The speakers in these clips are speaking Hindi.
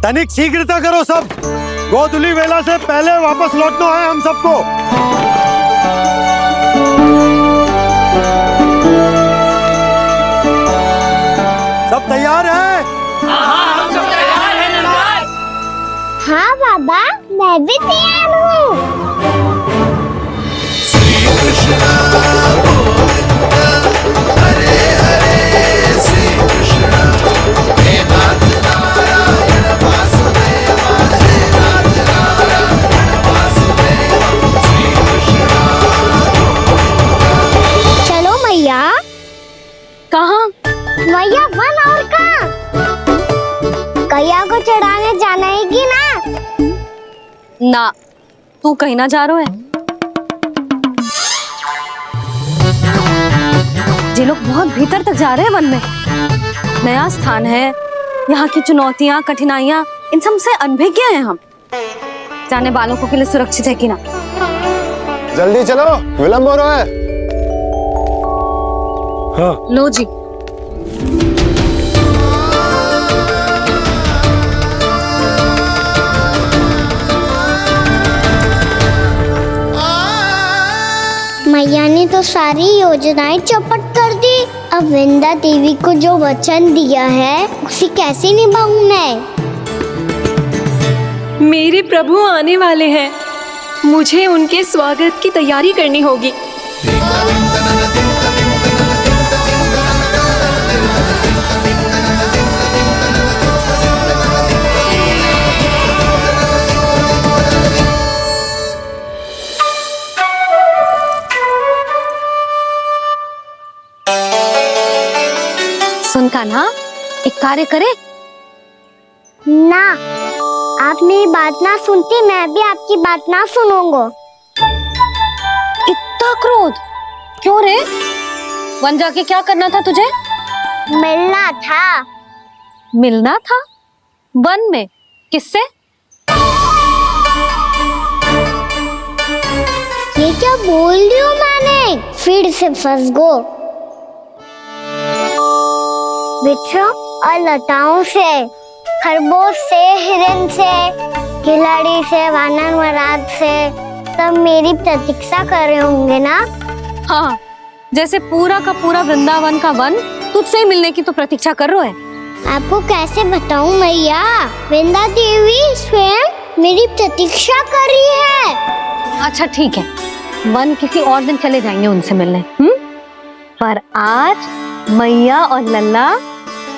तनिक शीघ्रता करो सब, गोधुली वेला से पहले वापस लौटना है हम सबको। सब तैयार है? हाँ, हम सब तैयार हैं नंदलाल। हाँ बाबा, मैं भी तैयार हूँ। श्री कृष्ण हरे हरे, श्री कृष्ण हे नाथ नारायण वासुदेव, हे नाथ नारायण वासुदेव, श्री कृष्ण। चलो मैया। कहाँ? मैया वन और कहाँ? कैया को चढ़ाने जाना है कि ना? ना, तू कहीं ना जा रहा है। ये लोग बहुत भीतर तक जा रहे हैं वन में। नया स्थान है, यहाँ की चुनौतियाँ, कठिनाइयाँ, इन सब से अनभिज्ञ हैं हम। जाने वालों के लिए सुरक्षित है कि ना? जल्दी चलो, विलंब हो रहा है। हाँ। लो जी। मैया ने तो सारी योजनाएं चौपट कर दी। अब वृंदा देवी को जो वचन दिया है उसे कैसे निभाऊं मैं? मेरे प्रभु आने वाले हैं, मुझे उनके स्वागत की तैयारी करनी होगी। सुन कान्हा, एक कार्य करे। ना, आप मेरी बात ना सुनती, मैं भी आपकी बात ना सुनूंगा। इतना क्रोध क्यों रे? वन जाके क्या करना था तुझे? मिलना था। मिलना था? वन में? किससे? ये क्या बोल रही हूँ मैंने? फिर से फंस गो। बिच्छू और लताओं से, खरगोश से, हिरन से, खिलाड़ी से, वानर महाराज से, सब मेरी प्रतीक्षा कर रहे होंगे ना? हाँ, जैसे पूरा का पूरा वृंदावन का वन तुझसे मिलने की तो प्रतीक्षा कर रहा है। आपको कैसे बताऊं मैया? वृंदा देवी स्वयं मेरी प्रतीक्षा कर रही है। अच्छा ठीक है, वन किसी और दिन चले जाएंगे उनसे मिलने। पर आज मैया और लल्ला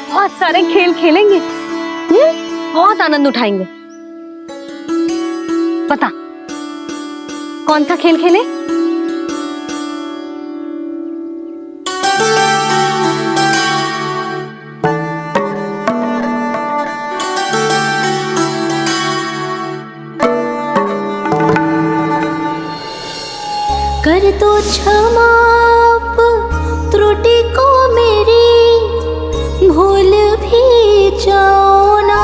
बहुत सारे खेल खेलेंगे। बहुत आनंद उठाएंगे। पता कौन सा खेल खेले? कर दो क्षमा त्रुटि को मेरी, भूल भी जाओ ना।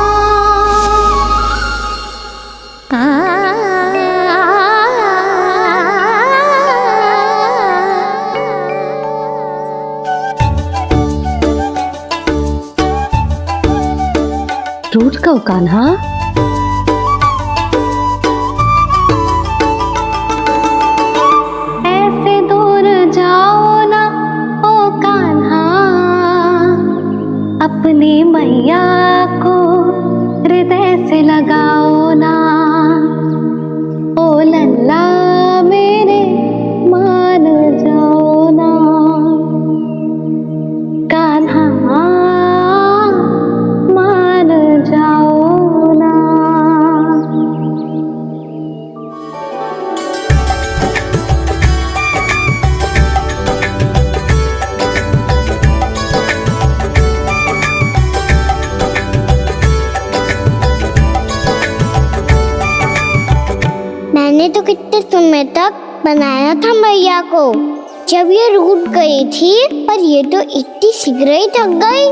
रूठ कहो कान्हा। ऐसे दूर जाओ ना ओ कान्हा, अपनी मैया को हृदय से लगाओ ना। ओ लल्ला मेरे मान जाओ ना, कान्हा मान जाओ ना। मैंने तो कितने समय तक बनाया था मैया को, जब ये रूठ गई थी, पर ये तो इतनी शीघ्र ही थक गई।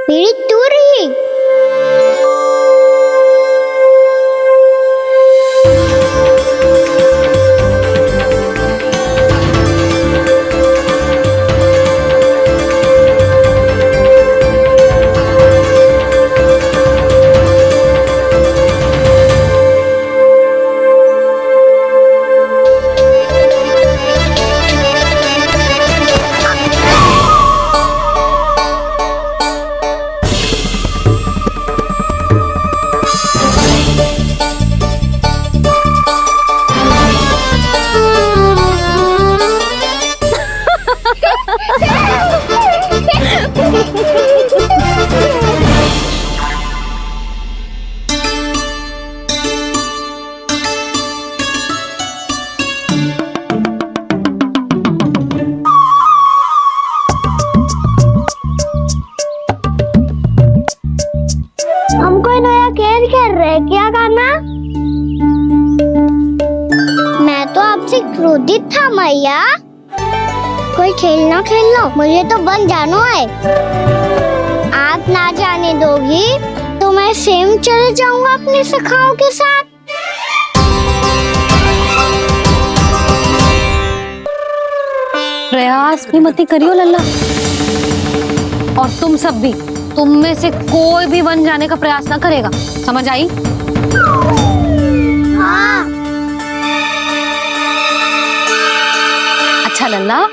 मेरी दूर ही। उचित था मैया। कोई खेलना खेल लो, मुझे तो वन जाना है। आप ना जाने दोगी तो मैं स्वयं चले जाऊंगा अपने सखाओं के साथ। प्रयास भी मत करियो लल्ला, और तुम सब भी, तुम में से कोई भी वन जाने का प्रयास ना करेगा, समझ आई? हाँ। अच्छा लल्ला,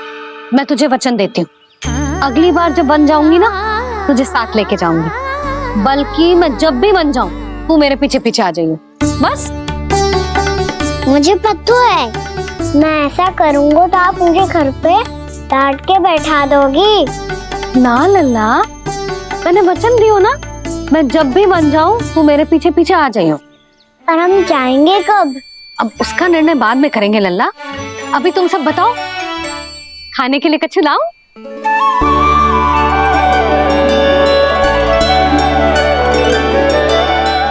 मैं तुझे वचन देती हूँ, अगली बार जब वन जाऊंगी ना तुझे साथ लेके जाऊंगी। बल्कि मैं जब भी वन जाऊं तू मेरे पीछे पीछे आ जाइयो, बस। मुझे पता है, मैं ऐसा करूंगा तो आप मुझे घर पे डांट के बैठा दोगी। ना लल्ला, मैंने वचन दियो ना, मैं जब भी वन जाऊं तू मेरे पीछे पीछे आ जाइयो। और हम जाएंगे कब? अब उसका निर्णय बाद में करेंगे लल्ला, अभी तुम सब बताओ, खाने के लिए कुछ लाऊं?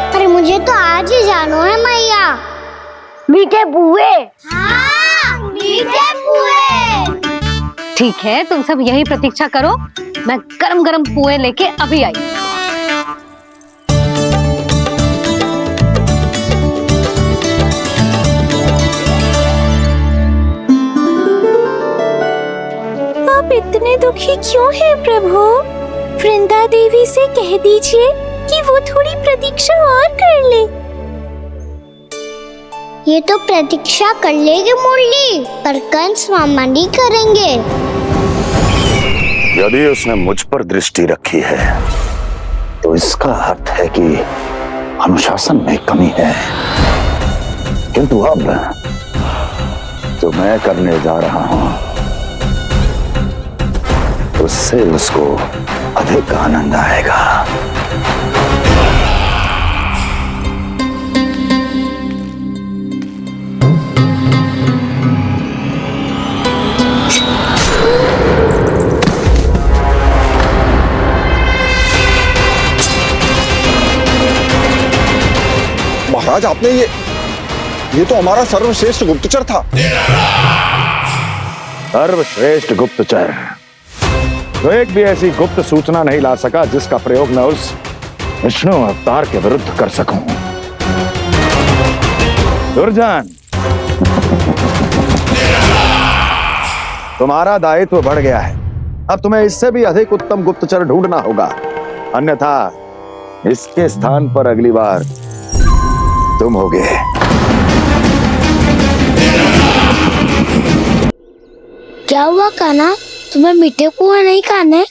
अरे मुझे तो आज ही जाना है मैया। मीठे पुए। हाँ, मीठे पुए। ठीक है, तुम सब यही प्रतीक्षा करो, मैं गरम गरम पुए लेके अभी आई। आप इतने दुखी क्यों हैं प्रभु? वृंदा देवी से कह दीजिए कि वो थोड़ी प्रतीक्षा और कर ले। ये तो प्रतीक्षा कर लेगी मुरली, पर कंस मामा नहीं करेंगे। यदि उसने मुझ पर दृष्टि रखी है तो इसका अर्थ है कि अनुशासन में कमी है। किंतु अब जो मैं करने जा रहा हूं उससे उसको अधिक आनंद आएगा। महाराज, आपने ये तो हमारा सर्वश्रेष्ठ गुप्तचर था। सर्वश्रेष्ठ गुप्तचर तो एक भी ऐसी गुप्त सूचना नहीं ला सका जिसका प्रयोग मैं उस विष्णु अवतार के विरुद्ध कर सकूं। दुर्जन, तुम्हारा दायित्व बढ़ गया है। अब तुम्हें इससे भी अधिक उत्तम गुप्तचर ढूंढना होगा, अन्यथा इसके स्थान पर अगली बार तुम होगे। क्या हुआ कान्हा, तुम्हें मीठे पुआ नहीं खाने?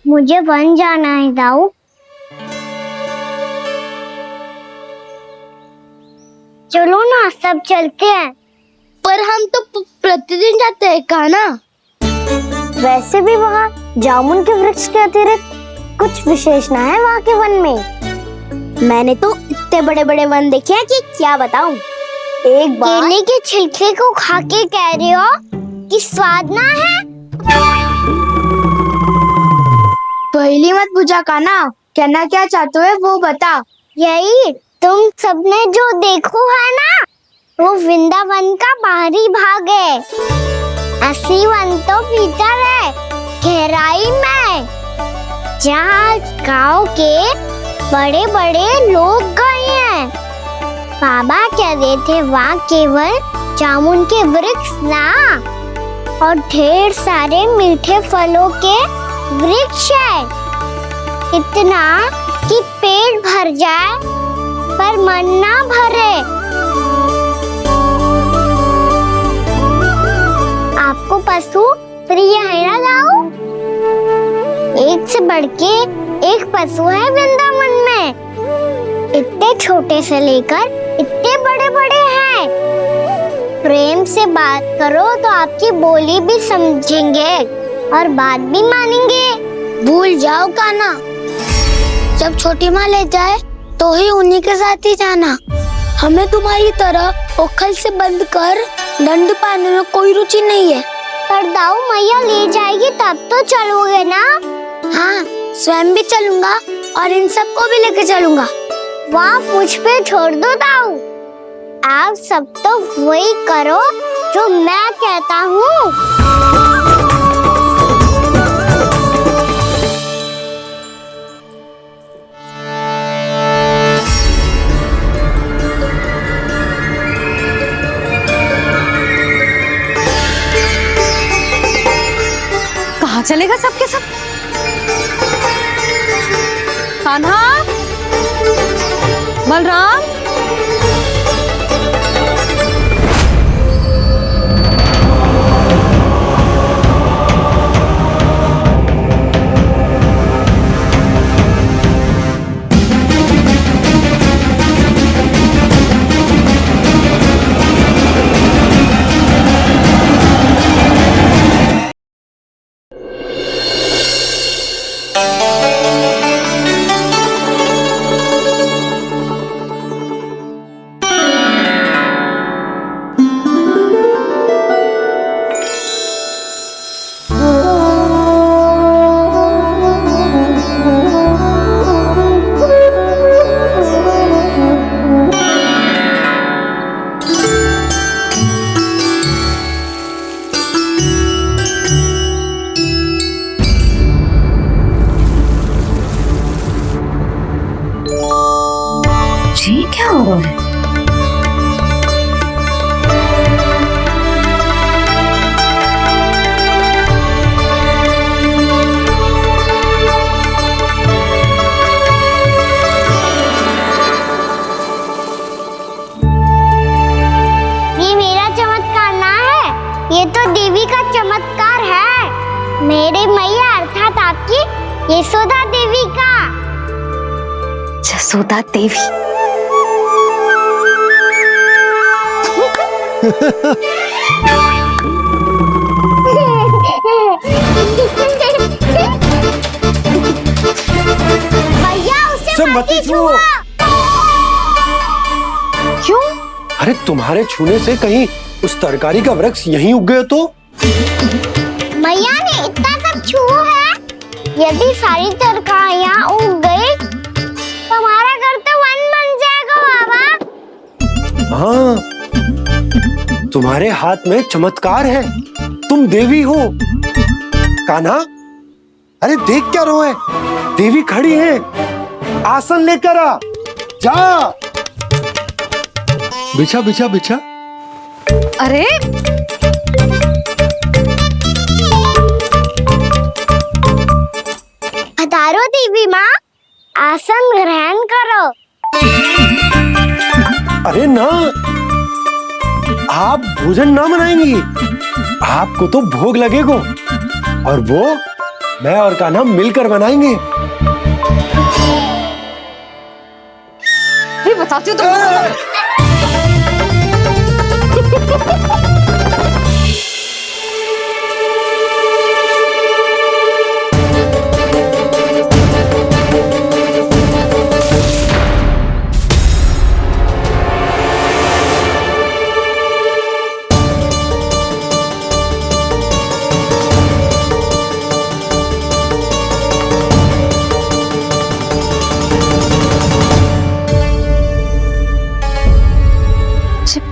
मुझे वन जाना है दाऊ। चलो ना, सब चलते हैं। पर हम तो प्रतिदिन जाते हैं कान्हा। वैसे भी वहाँ जामुन के वृक्ष के अतिरिक्त कुछ विशेष ना है वहाँ के वन में। मैंने तो इतने बड़े बड़े वन देखे हैं कि क्या बताऊं। एक बार केले के छिलके को खा के कह रही हो कि स्वाद ना है? पहली मत पूछा कान्हा, कहना क्या चाहते हो वो बता। यही तुम सबने जो देखो है ना, वो वृंदावन का बाहरी भाग है। असली वन तो भीतर है, गहराई में, जहाँ गांव के बड़े बड़े लोग गए हैं। बाबा कह रहे थे वहाँ केवल जामुन के वृक्ष ना, और ढेर सारे मीठे फलों के वृक्ष है। इतना कि पेट भर जाए पर मन ना भरे। आपको पशु प्रिय है ना दाऊ? एक से बढ़ के एक पशु है वृंदावन में। इतने छोटे से लेकर इतने बड़े बड़े हैं। प्रेम से बात करो तो आपकी बोली भी समझेंगे और बात भी मानेंगे। भूल जाओ कान्हा, जब छोटी माँ ले जाए तो ही उन्हीं के साथ ही जाना। हमें तुम्हारी तरह ओखल से बंद कर दंड पाने में कोई रुचि नहीं है। पर दाऊ मैया ले जाएगी तब तो चलोगे ना? हाँ, स्वयं भी चलूंगा और इन सबको भी लेके चलूंगा। वहाँ मुझ पे छोड़ दो दाऊ। आप सब तो वही करो जो मैं कहता हूँ। कहाँ चलेगा सबके सब? कान्हा, बलराम, ये क्या हो रहा है? ये मेरा चमत्कार ना है, ये तो देवी का चमत्कार है। मेरे मैया अर्थात आपकी यशोदा देवी का। जसोदा देवी। भैया उसे सब मत मत छुओ। छुआ। क्यों? अरे तुम्हारे छूने से कहीं उस तरकारी का वृक्ष यहीं उग गए तो? मैया ने इतना सब छुआ है, यदि सारी तरकारियां उग गई तो हमारा घर तो वन बन जाएगा बाबा। हाँ, तुम्हारे हाथ में चमत्कार है, तुम देवी हो। कान्हा, अरे देख क्या रोए, देवी खड़ी है, आसन लेकर आ, जा। बिछा बिछा बिछा। अरे पधारो देवी माँ, आसन ग्रहण करो। अरे ना, आप भोजन ना मनाएंगी, आपको तो भोग लगेगा और वो मैं और कान्हा मिलकर बनाएंगे। ये बताती हूँ तुमको।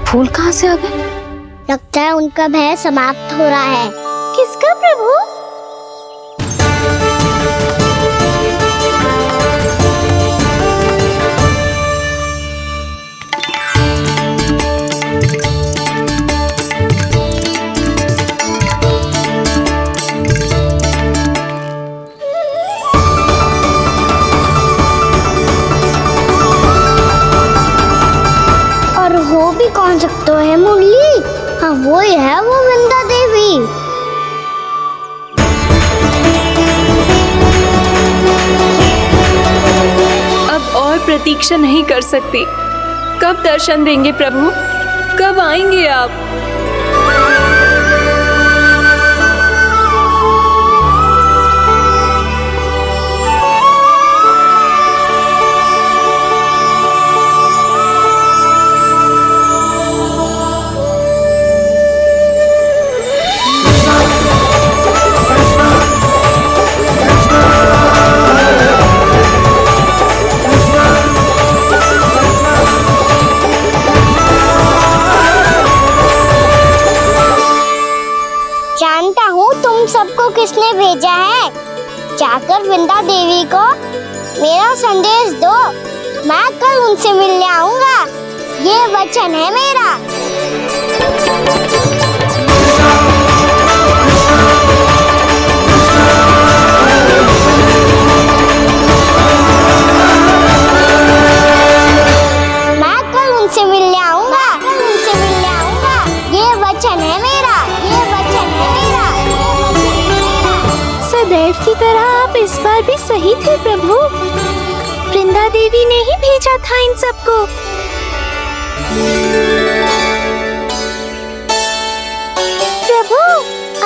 फूल कहाँ से आ गए? लगता है उनका भय समाप्त हो रहा है। किसका प्रभु? और हो भी कौन सकता है मुरली? हाँ वो ही है, वो वृंदा देवी। अब और प्रतीक्षा नहीं कर सकती। कब दर्शन देंगे प्रभु? कब आएंगे आप? जानता हूँ तुम सबको किसने भेजा है। जाकर वृंदा देवी को मेरा संदेश दो, मैं कल उनसे मिलने आऊंगा, ये वचन है मेरा। मैं कल उनसे मिलने आऊंगा, ये वचन है मेरा, ये वचन है मेरा, ये वचन है मेरा। सदैव की तरह आप इस बार भी सही थे प्रभु। वृंदा देवी ने ही भेजा था इन सबको। प्रभु,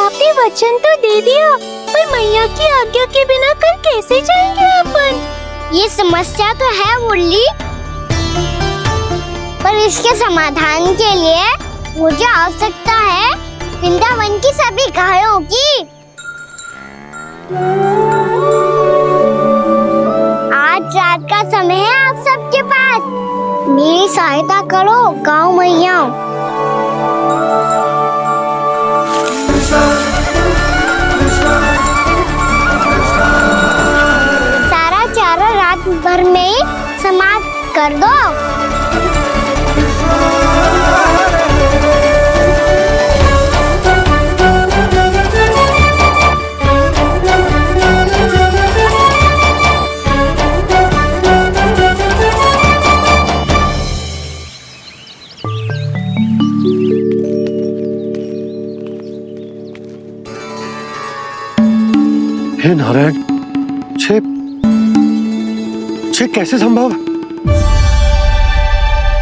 आपने वचन तो दे दिया, पर मैया की आज्ञा के बिना कल कैसे जाएंगे अपन? ये समस्या तो है मुरली, पर इसके समाधान के लिए मुझे आवश्यकता है वृंदावन की सभी गायों की। आज रात का समय है आप सबके पास, मेरी सहायता करो गाँव मैया। सारा चारा रात भर में ही समाप्त कर दो। हे नारायण, छे कैसे संभव?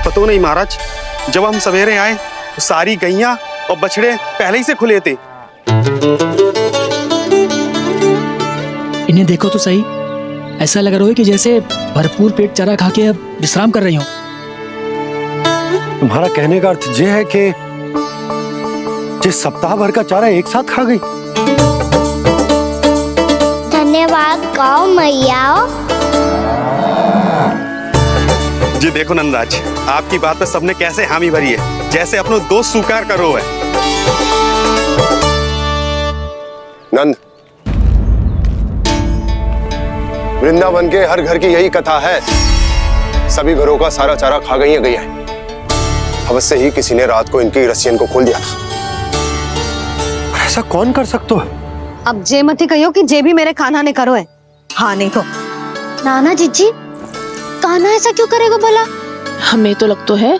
पता नहीं महाराज, जब हम सवेरे आए तो सारी गैया और बछड़े पहले ही से खुले थे। इन्हें देखो तो सही, ऐसा लग रहा है कि जैसे भरपूर पेट चारा खा के अब विश्राम कर रही हो। तुम्हारा कहने का अर्थ ये है कि जिस सप्ताह भर का चारा एक साथ खा गई। धन्यवाद गाँव मैया। जी देखो नंदराज, आपकी बात पे सबने कैसे हामी भरी है, जैसे अपनो दोस्त स्वीकार करो है। नंद, वृंदावन के हर घर की यही कथा है, सभी घरों का सारा चारा खा गई है गैया। अवश्य ही किसी ने रात को इनकी रस्सियन को खोल दिया था। ऐसा कौन कर सकता है? अब जे मत ही कहियो कि जे भी मेरे कान्हा ने करो है। हाँ नहीं तो नाना जीजी, कान्हा ऐसा क्यों करेगा भला? हमें तो लगता है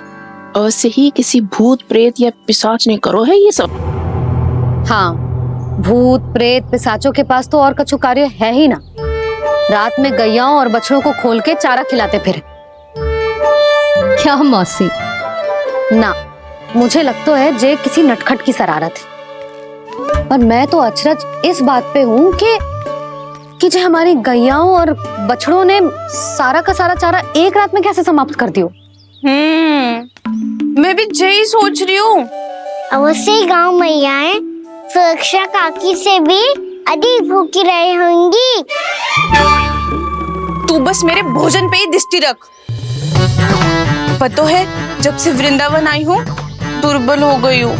ऐसे ही किसी भूत प्रेत या पिशाच ने करो है ये सब। हाँ, भूत प्रेत पिशाचों के पास तो और कछु कार्य है ही ना। रात में गैयाओं और बछड़ों को खोल के चारा खिलाते फिर। क्या मौसी? ना, मुझे लगता है जे किसी नटखट की शरारत है। पर मैं तो अचरज इस बात पे हूँ कि जो हमारी गैयाओं और बछड़ों ने सारा का सारा चारा एक रात में कैसे समाप्त कर दियो। मैं भी यही सोच रही हूँ। अवश्य गाँव मैयाएं सुरक्षा काकी से भी अधिक भूखी रही होंगी। तू बस मेरे भोजन पे ही दृष्टि रख। पता है, जब से वृंदावन आई हूँ दुर्बल हो गई हूँ।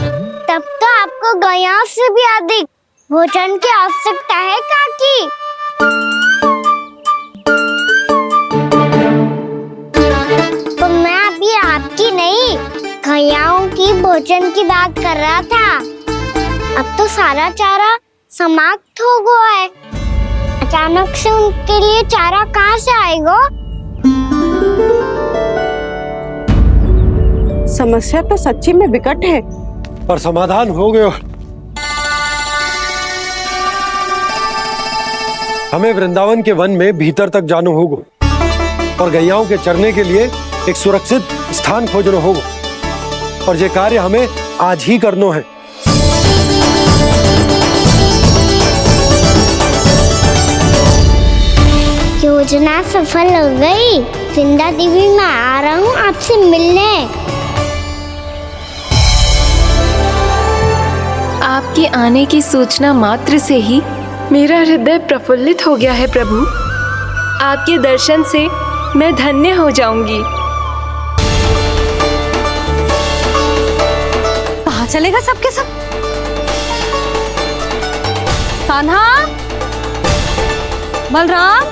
तब तो आपको गैया से भी अधिक भोजन की आवश्यकता है काकी। तो मैं अभी आपकी नहीं, गैयाओं की भोजन की बात कर रहा था। अब तो सारा चारा समाप्त हो गया है, अचानक से उनके लिए चारा कहाँ से आएगा? समस्या तो सच्ची में विकट है, पर समाधान हो गया। हमें वृंदावन के वन में भीतर तक जाना होगा और गैयाओं के चरने के लिए एक सुरक्षित स्थान खोजना होगा, और ये कार्य हमें आज ही करना है। योजना सफल हो गई। वृंदा देवी, मैं आ रहा हूँ आपसे मिलने। आपके आने की सूचना मात्र से ही मेरा हृदय प्रफुल्लित हो गया है प्रभु। आपके दर्शन से मैं धन्य हो जाऊंगी। कहाँ चलेगा सबके सब? कान्हा, बलराम,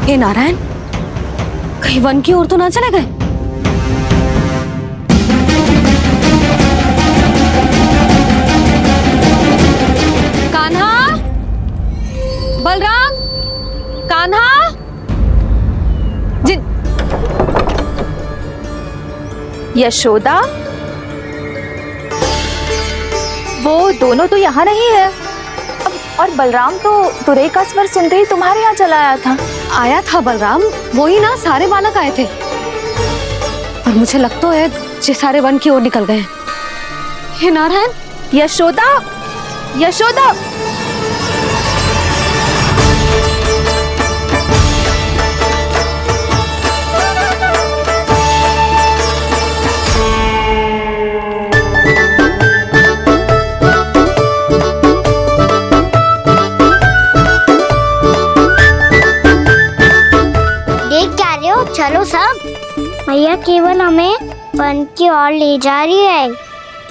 हे नारायण, कहीं वन की ओर तो ना चले गए? कान्हा, बलराम, कान्हा, यशोदा, वो दोनों तो यहाँ नहीं है। और बलराम तो तुरई का स्वर सुनते ही तुम्हारे यहाँ चला आया था। आया था बलराम, वही ना, सारे बालक आए थे। पर मुझे लगता है ये सारे वन की ओर निकल गए। हे नारायण, यशोदा, यशोदा, चलो सब, मैया केवल हमें वन की ओर ले जा रही है।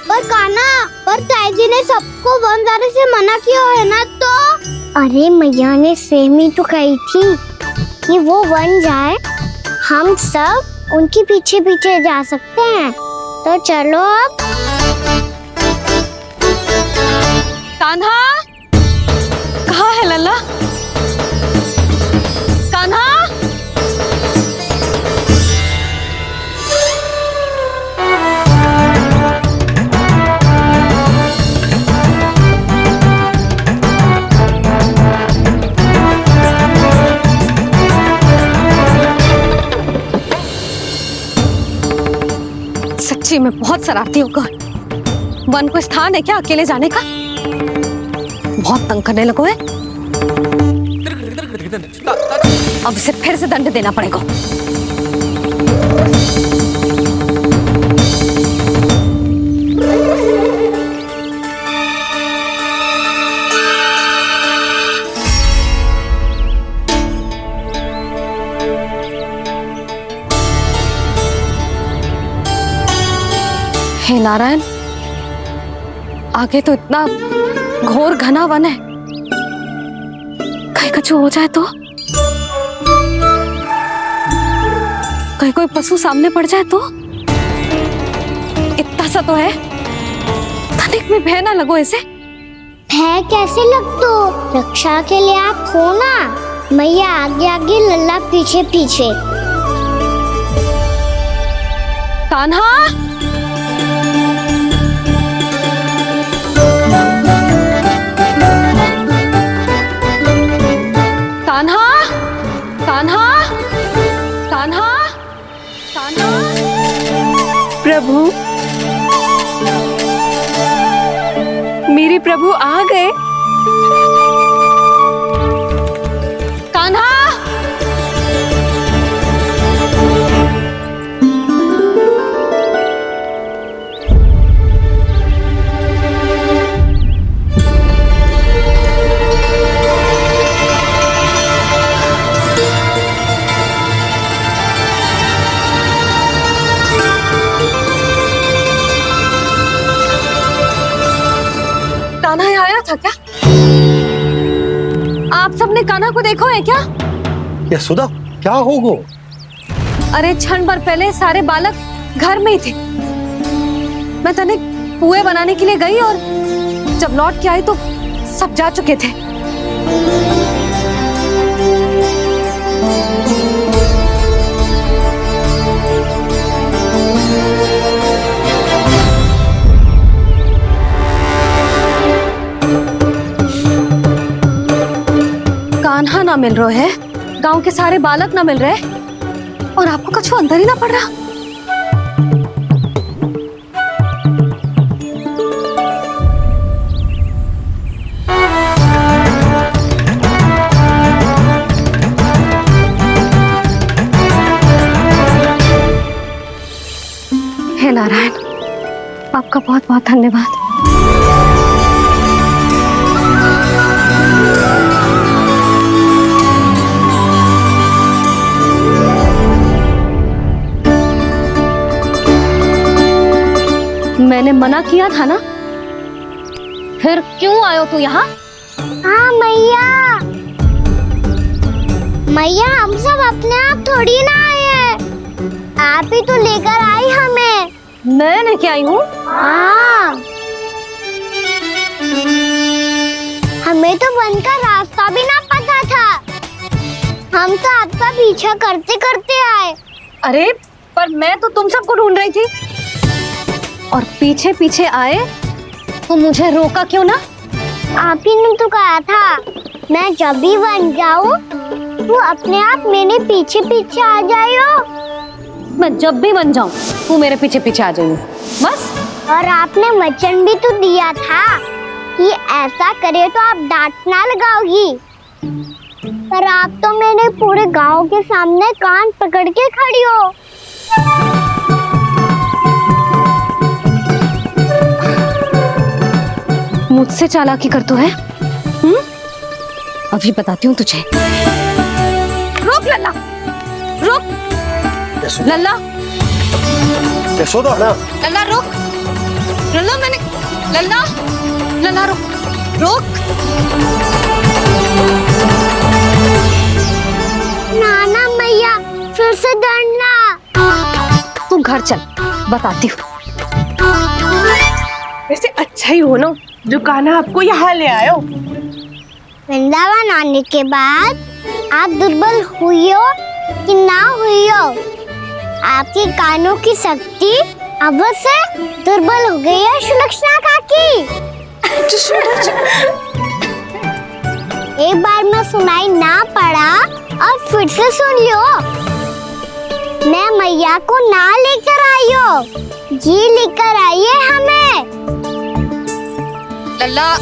पर कान्हा, पर ताईजी ने सबको वन जाने से मना किया है ना। तो अरे मैया ने सेम ही तो कही थी कि वो वन जाए, हम सब उनके पीछे पीछे जा सकते हैं। तो चलो अब। कान्हा, कहाँ है लल्ला? कान्हा, सच्ची में बहुत शरारती होगा। वन को स्थान है क्या अकेले जाने का? बहुत तंग करने लगो है। अब इसे फिर से दंड देना पड़ेगा। हे नारायण, आगे तो इतना घोर घना वन है, कहीं कुछ हो जाए तो? कहीं कोई पशु सामने पड़ जाए तो? इतना सा तो है, तनिक में भय ना लगो इसे। भय कैसे लग तो? रक्षा के लिए आप हो ना। मैया आगे आगे, लल्ला पीछे पीछे। कान्हा, कान्हा, कान्हा, कान्हा, कान्हा। प्रभु, मेरे प्रभु आ गए। कान्हा, कान्हा यहाँ आया था क्या? आप सबने कान्हा को देखो है क्या? यशोदा, क्या हो गो? अरे क्षण भर पहले सारे बालक घर में ही थे। मैं तनिक पुए बनाने के लिए गई और जब लौट के आई तो सब जा चुके थे। कान्हा ना मिल रहा है, गांव के सारे बालक ना मिल रहे, और आपको कुछ अंदर ही ना पड़ रहा। हे नारायण, आपका बहुत बहुत धन्यवाद। मैंने मना किया था ना, फिर क्यों आयो तू यहाँ? हाँ मैया, मैया हम सब अपने आप थोड़ी ना आए हैं, आप ही तो लेकर आई हमें। मैं लेके आई हूँ? हाँ, हमें तो वन का रास्ता भी ना पता था, हम तो आपका पीछा करते करते आए। अरे पर मैं तो तुम सबको ढूंढ रही थी, और पीछे पीछे आए तो मुझे रोका क्यों ना? आप ही ने तो कहा था मैं जब भी बन जाऊं तू अपने आप मेरे पीछे पीछे आ जाइयो। मैं जब भी बन जाऊं तू मेरे पीछे पीछे आ जाइयो, बस। और आपने वचन भी तो दिया था कि ऐसा करे तो आप डांट ना लगाओगी, पर आप तो मेरे पूरे गांव के सामने कान पकड़ के खड़ी हो। मुझसे चालाकी कर तो है? अभी बताती हूँ तुझे। रुक लल्ला, रुक लल्ला, यशोदा ना, लल्ला रुक, लल्ला मैंने, लल्ला, लल्ला रुक, रुक। नाना मैया फिर से डरना। तू घर चल, बताती हूँ। वैसे अच्छा ही हो ना जो कान्हा आपको यहाँ ले आयो। वृंदावन आने के बाद आप दुर्बल हुई हो कि ना हुई हो, आपके कानों की शक्ति अब से दुर्बल हो गई है सुलक्षणा काकी। एक बार में सुनाई ना पड़ा और फिर से सुन लो। मैं मैया को ना लेकर आई हो, जी लेकर आई है हमें। लल्ला,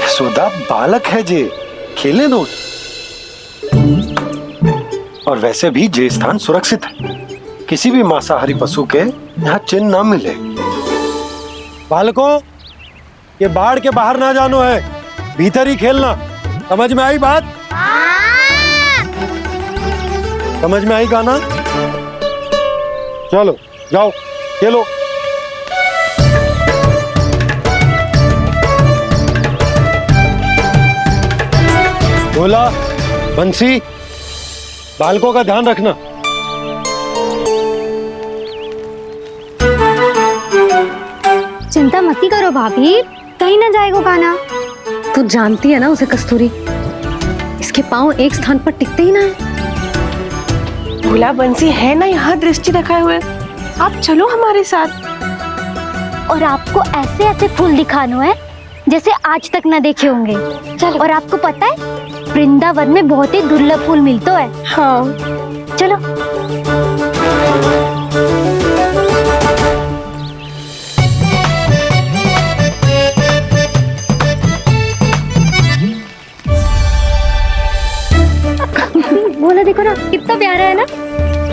यशोदा बालक है जे, खेलने दो। और वैसे भी जे स्थान सुरक्षित है, किसी भी मांसाहारी पशु के यहाँ चिन्ह ना मिले। बालकों, ये बाढ़ के बाहर ना जानो है, भीतर ही खेलना। समझ में आई बात? समझ में आई गाना? चलो जाओ खेलो। बोला बंसी, बालकों का ध्यान रखना। चिंता मत करो भाभी, कहीं ना जाएगा कान्हा। तू जानती है ना उसे कस्तूरी, इसके पांव एक स्थान पर टिकते ही ना है। भोला बंसी है ना यहाँ दृष्टि रखाए हुए, आप चलो हमारे साथ। और आपको ऐसे ऐसे फूल दिखानो है जैसे आज तक ना देखे होंगे। चलो। और आपको पता है वृंदावन में बहुत ही दुर्लभ फूल मिलते हैं। हाँ चलो। बोला देखो ना कितना प्यारा है ना।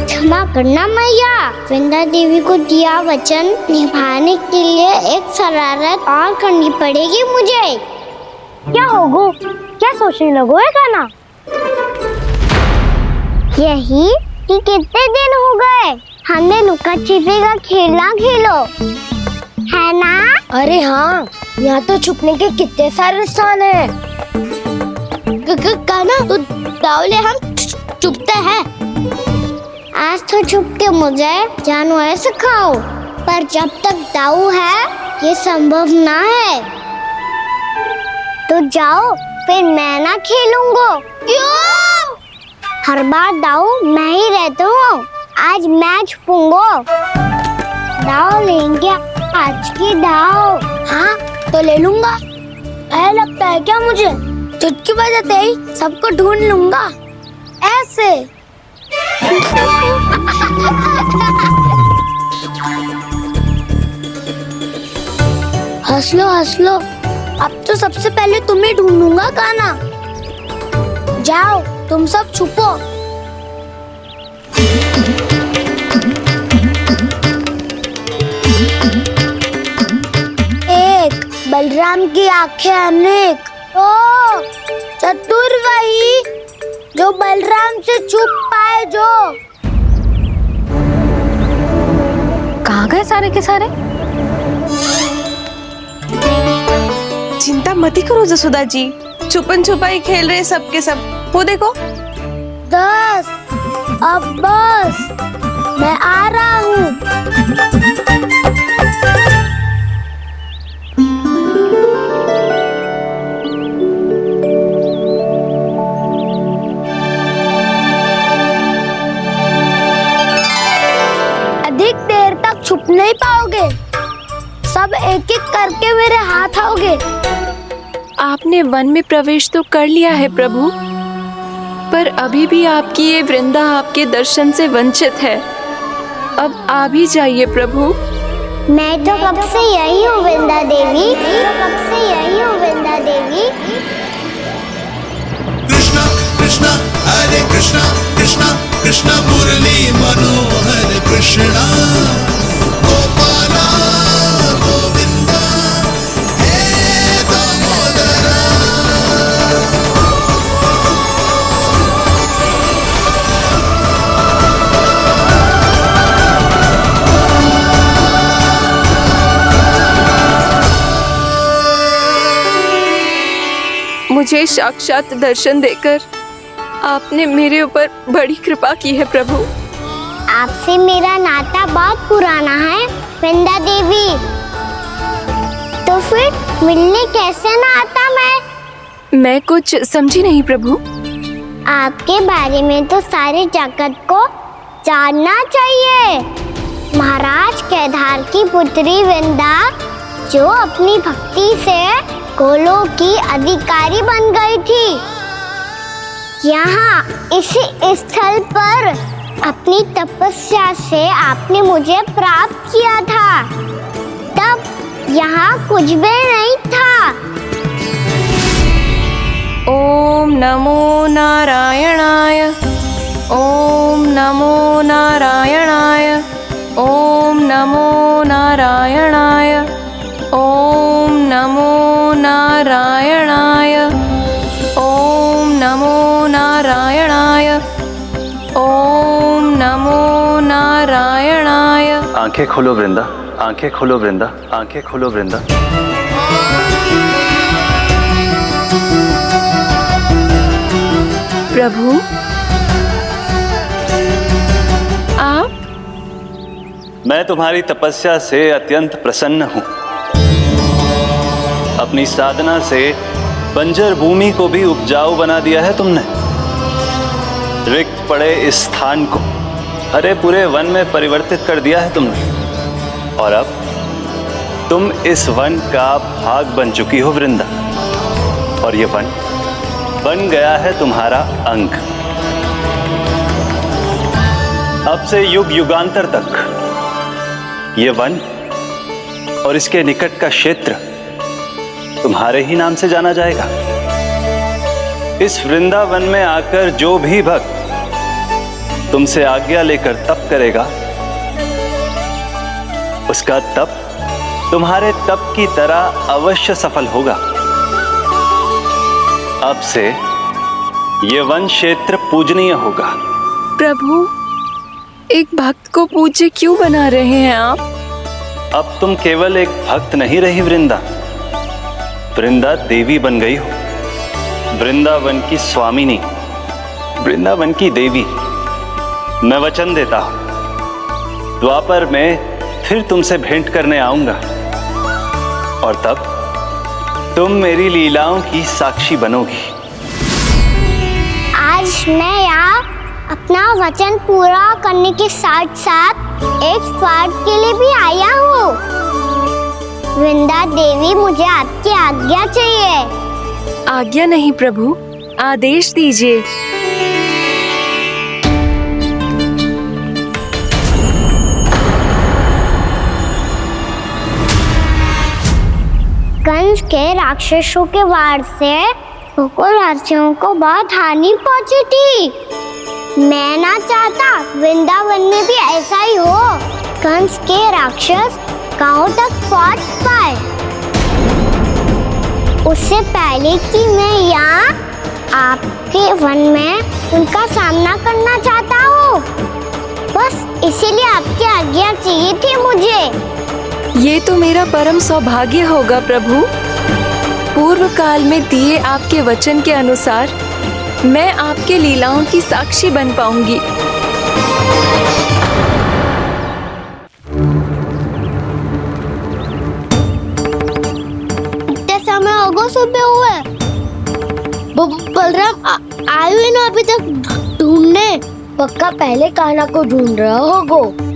क्षमा करना मैया, वृंदा देवी को दिया वचन निभाने के लिए एक शरारत और करनी पड़ेगी मुझे। क्या होगो, क्या सोचने लगो है गाना? यही कि कितने दिन हो गए हमने लुका छिपी का खेलना खेलो, है ना? अरे हाँ, यहाँ तो छुपने के कितने सारे स्थान है। गाना तो दावले हम छुपते हैं। आज तो छुप के मुझे जानवर सिखाओ, पर जब तक दाऊ है ये संभव ना है। तो जाओ, फिर मैं ना खेलूंगा। क्यों? हर बार दाऊ मैं ही रहता हूँ, आज मैं छुपूंगा। दाऊ लेंगे आज की दाऊ। हाँ तो ले लूंगा। ऐसा लगता है क्या मुझे? चुटकी बजाते ही सबको ढूंढ लूंगा ऐसे। हंस लो, अब तो सबसे पहले तुम्हें ढूंढूंगा गाना। जाओ तुम सब छुपो। एक बलराम की आंखें अनेक। ओ चतुर वही जो बलराम से छुप पाए। जो कहाँ गए सारे के सारे। चिंता मत करो जसोदा जी, छुपन छुपाई खेल रहे सब के सब। वो देखो। 10 अब बस, मैं आ रहा हूँ। अधिक देर तक छुप नहीं पाओगे, सब एक एक करके मेरे हाथ आओगे। आपने वन में प्रवेश तो कर लिया है प्रभु, पर अभी भी आपकी ये वृंदा आपके दर्शन से वंचित है। अब आ भी जाइए प्रभु। मैं तो कब से यही हूँ वृंदा देवी, कृष्णा कृष्णा हरे कृष्णा कृष्णा कृष्णा मुरली मनोहर कृष्णा गोपाला गोविंदा हे दामोदरा। मुझे साक्षात दर्शन देकर आपने मेरे ऊपर बड़ी कृपा की है प्रभु। आपसे मेरा नाता बहुत पुराना है वृंदा देवी, तो फिर मिलने कैसे ना आता मैं कुछ समझी नहीं प्रभु। आपके बारे में तो सारे जगत को जानना चाहिए। महाराज केदार की पुत्री वृंदा, जो अपनी भक्ति से गोलोक की अधिकारी बन गई थी, यहाँ इसी स्थल पर अपनी तपस्या से आपने मुझे प्राप्त किया था। तब यहाँ कुछ भी नहीं था। ओम नमो नारायणाय, ओम नमो नारायणाय, ओम नमो नारायणाय, ओम नमो नारायणाय, ओम नमो नारायणाय, ओम नमो नारायणाय। आंखें खोलो वृंदा, आंखें खोलो वृंदा, आंखें खोलो वृंदा। प्रभु आप? मैं तुम्हारी तपस्या से अत्यंत प्रसन्न हूं। अपनी साधना से बंजर भूमि को भी उपजाऊ बना दिया है तुमने। रिक्त पड़े इस स्थान को हरे पूरे वन में परिवर्तित कर दिया है तुमने, और अब तुम इस वन का भाग बन चुकी हो वृंदा, और ये वन बन गया है तुम्हारा अंग। अब से युग युगांतर तक ये वन और इसके निकट का क्षेत्र तुम्हारे ही नाम से जाना जाएगा। इस वृंदावन में आकर जो भी भक्त तुमसे आज्ञा लेकर तप करेगा, उसका तप तुम्हारे तप की तरह अवश्य सफल होगा। अब से ये वन क्षेत्र पूजनीय होगा। प्रभु, एक भक्त को पूज्य क्यों बना रहे हैं आप? अब तुम केवल एक भक्त नहीं रही वृंदा, वृंदा देवी बन गई हो। वृंदावन की स्वामिनी, वृंदावन की देवी। मैं वचन देता हूं, द्वापर में फिर तुमसे भेंट करने आऊंगा, और तब तुम मेरी लीलाओं की साक्षी बनोगी। आज मैं यहाँ अपना वचन पूरा करने के साथ साथ एक स्वार्थ के लिए भी आया हूँ। वृंदा देवी, मुझे आपकी आज्ञा चाहिए। आज्ञा नहीं प्रभु, आदेश दीजिए। कंस के राक्षसों के वार से गोकुलवासियों को बहुत हानि पहुंची थी। मैं ना चाहता वृंदावन में भी ऐसा ही हो। कंस के राक्षस गांव तक पहुंच पाए, उससे पहले कि मैं यहाँ आपके वन में उनका सामना करना चाहता हूँ। बस इसीलिए आपकी आज्ञा चाहिए थी मुझे। ये तो मेरा परम सौभाग्य होगा प्रभु। पूर्व काल में दिए आपके वचन के अनुसार मैं आपके लीलाओं की साक्षी बन पाऊंगी। इतने समय होगा सुबह हुए। बलराम आयु ही ना अभी तक ढूंढने। पक्का पहले कान्हा को ढूंढ रहा होगा।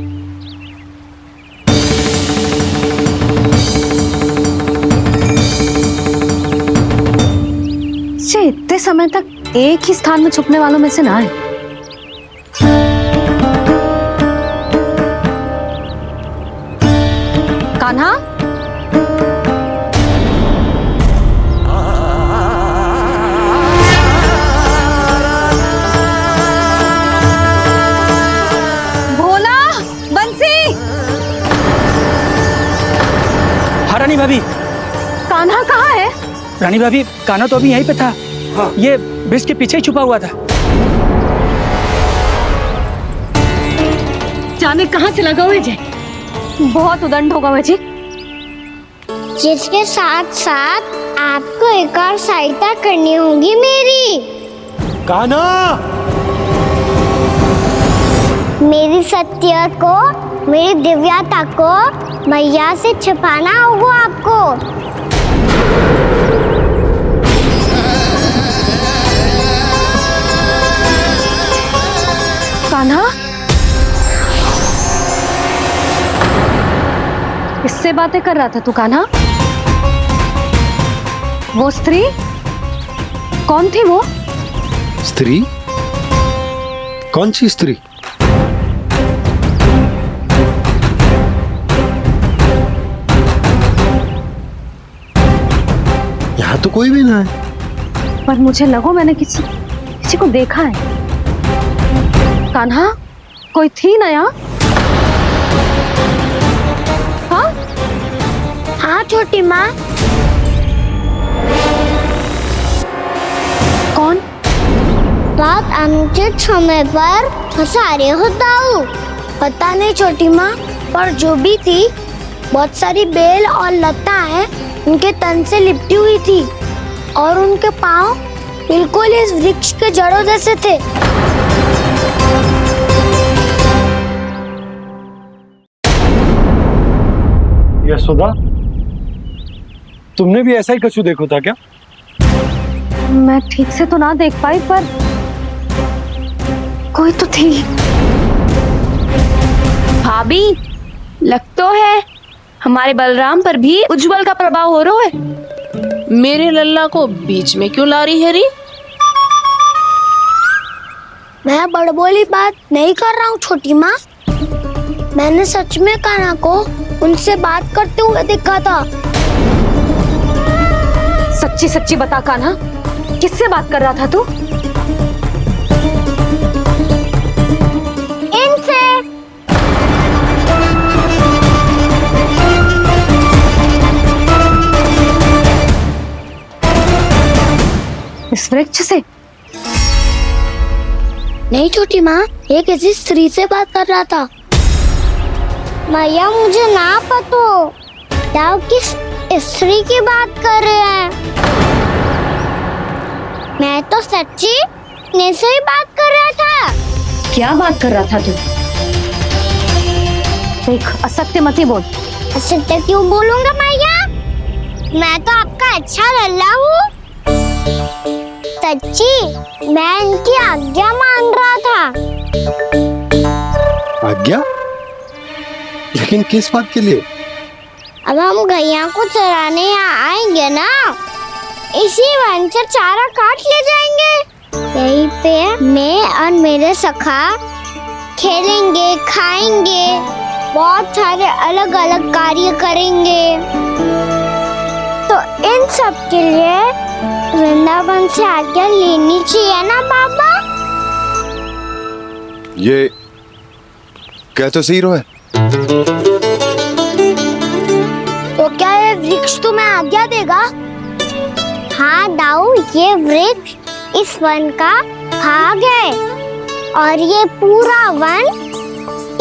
इतने समय तक एक ही स्थान में छुपने वालों में से ना है। कान्हा, भोला, बंसी। हाँ रानी भाभी। कान्हा कहाँ है? रानी भाभी, कान्हा तो अभी यहीं पे था। हाँ। ये ब्रिज के पीछे ही छुपा हुआ था। जाने कहाँ चला गया विजय? बहुत उदंड होगा वजी। जिसके साथ साथ आपको एक और सहायता करनी होगी मेरी। कान्हा, मेरी सत्य को, मेरी दिव्यता को मैया से छिपाना होगा आपको। कान्हा, किससे बातें कर रहा था तू कान्हा? वो स्त्री कौन थी? वो स्त्री? कौन सी स्त्री? यहाँ तो कोई भी ना है। पर मुझे लगो मैंने किसी को देखा है। कान्हा, कोई थी ना यहाँ? हाँ? हाँ छोटी माँ। कौन? रात अनुचित समय पर फंसारे होता हूँ। पता नहीं छोटी माँ, पर जो भी थी बहुत सारी बेल और लता है उनके तन से लिपटी हुई थी और उनके पाँव बिल्कुल इस वृक्ष के जड़ों जैसे थे। यशोदा, तुमने भी ऐसा ही कछु देखो था क्या? मैं ठीक से तो ना देख पाई, पर कोई तो थी। भाभी, लग तो है हमारे बलराम पर भी उज्जवल का प्रभाव हो रहा है। मेरे लल्ला को बीच में क्यों ला रही है री? मैं बड़बोली बात नहीं कर रहा हूँ छोटी माँ। मैंने सच में कान्हा को उनसे बात करते हुए देखा था। सच्ची सच्ची बता कान्हा, किससे बात कर रहा था तू? इनसे। इस वृक्ष से? नहीं छोटी माँ, ये किसी स्त्री से बात कर रहा था। मैया मुझे ना पता क्या किस स्त्री की बात कर रहे हैं। मैं तो सच्ची ने से ही बात कर रहा था। क्या बात कर रहा था तू? देख, असत्य मत ही बोल। असत्य क्यों बोलूंगा मैया? मैं तो आपका अच्छा लल्ला हूँ। सच्ची मैं इनकी आज्ञा मान रहा था। आज्ञा? लेकिन किस बात के लिए? अब हम गैया को चराने यहाँ आएंगे ना, इसी वन से चारा काट ले जाएंगे। यहीं पे मैं और मेरे सखा खेलेंगे, खाएंगे, बहुत सारे अलग अलग कार्य करेंगे। तो इन सब के लिए वृंदावन से आज्ञा लेनी चाहिए ना बाबा? ये क्या तो सही रो है। तो क्या ये वृक्ष तुम्हें आज्ञा देगा? हाँ दाऊ, ये वृक्ष इस वन का भाग है और ये पूरा वन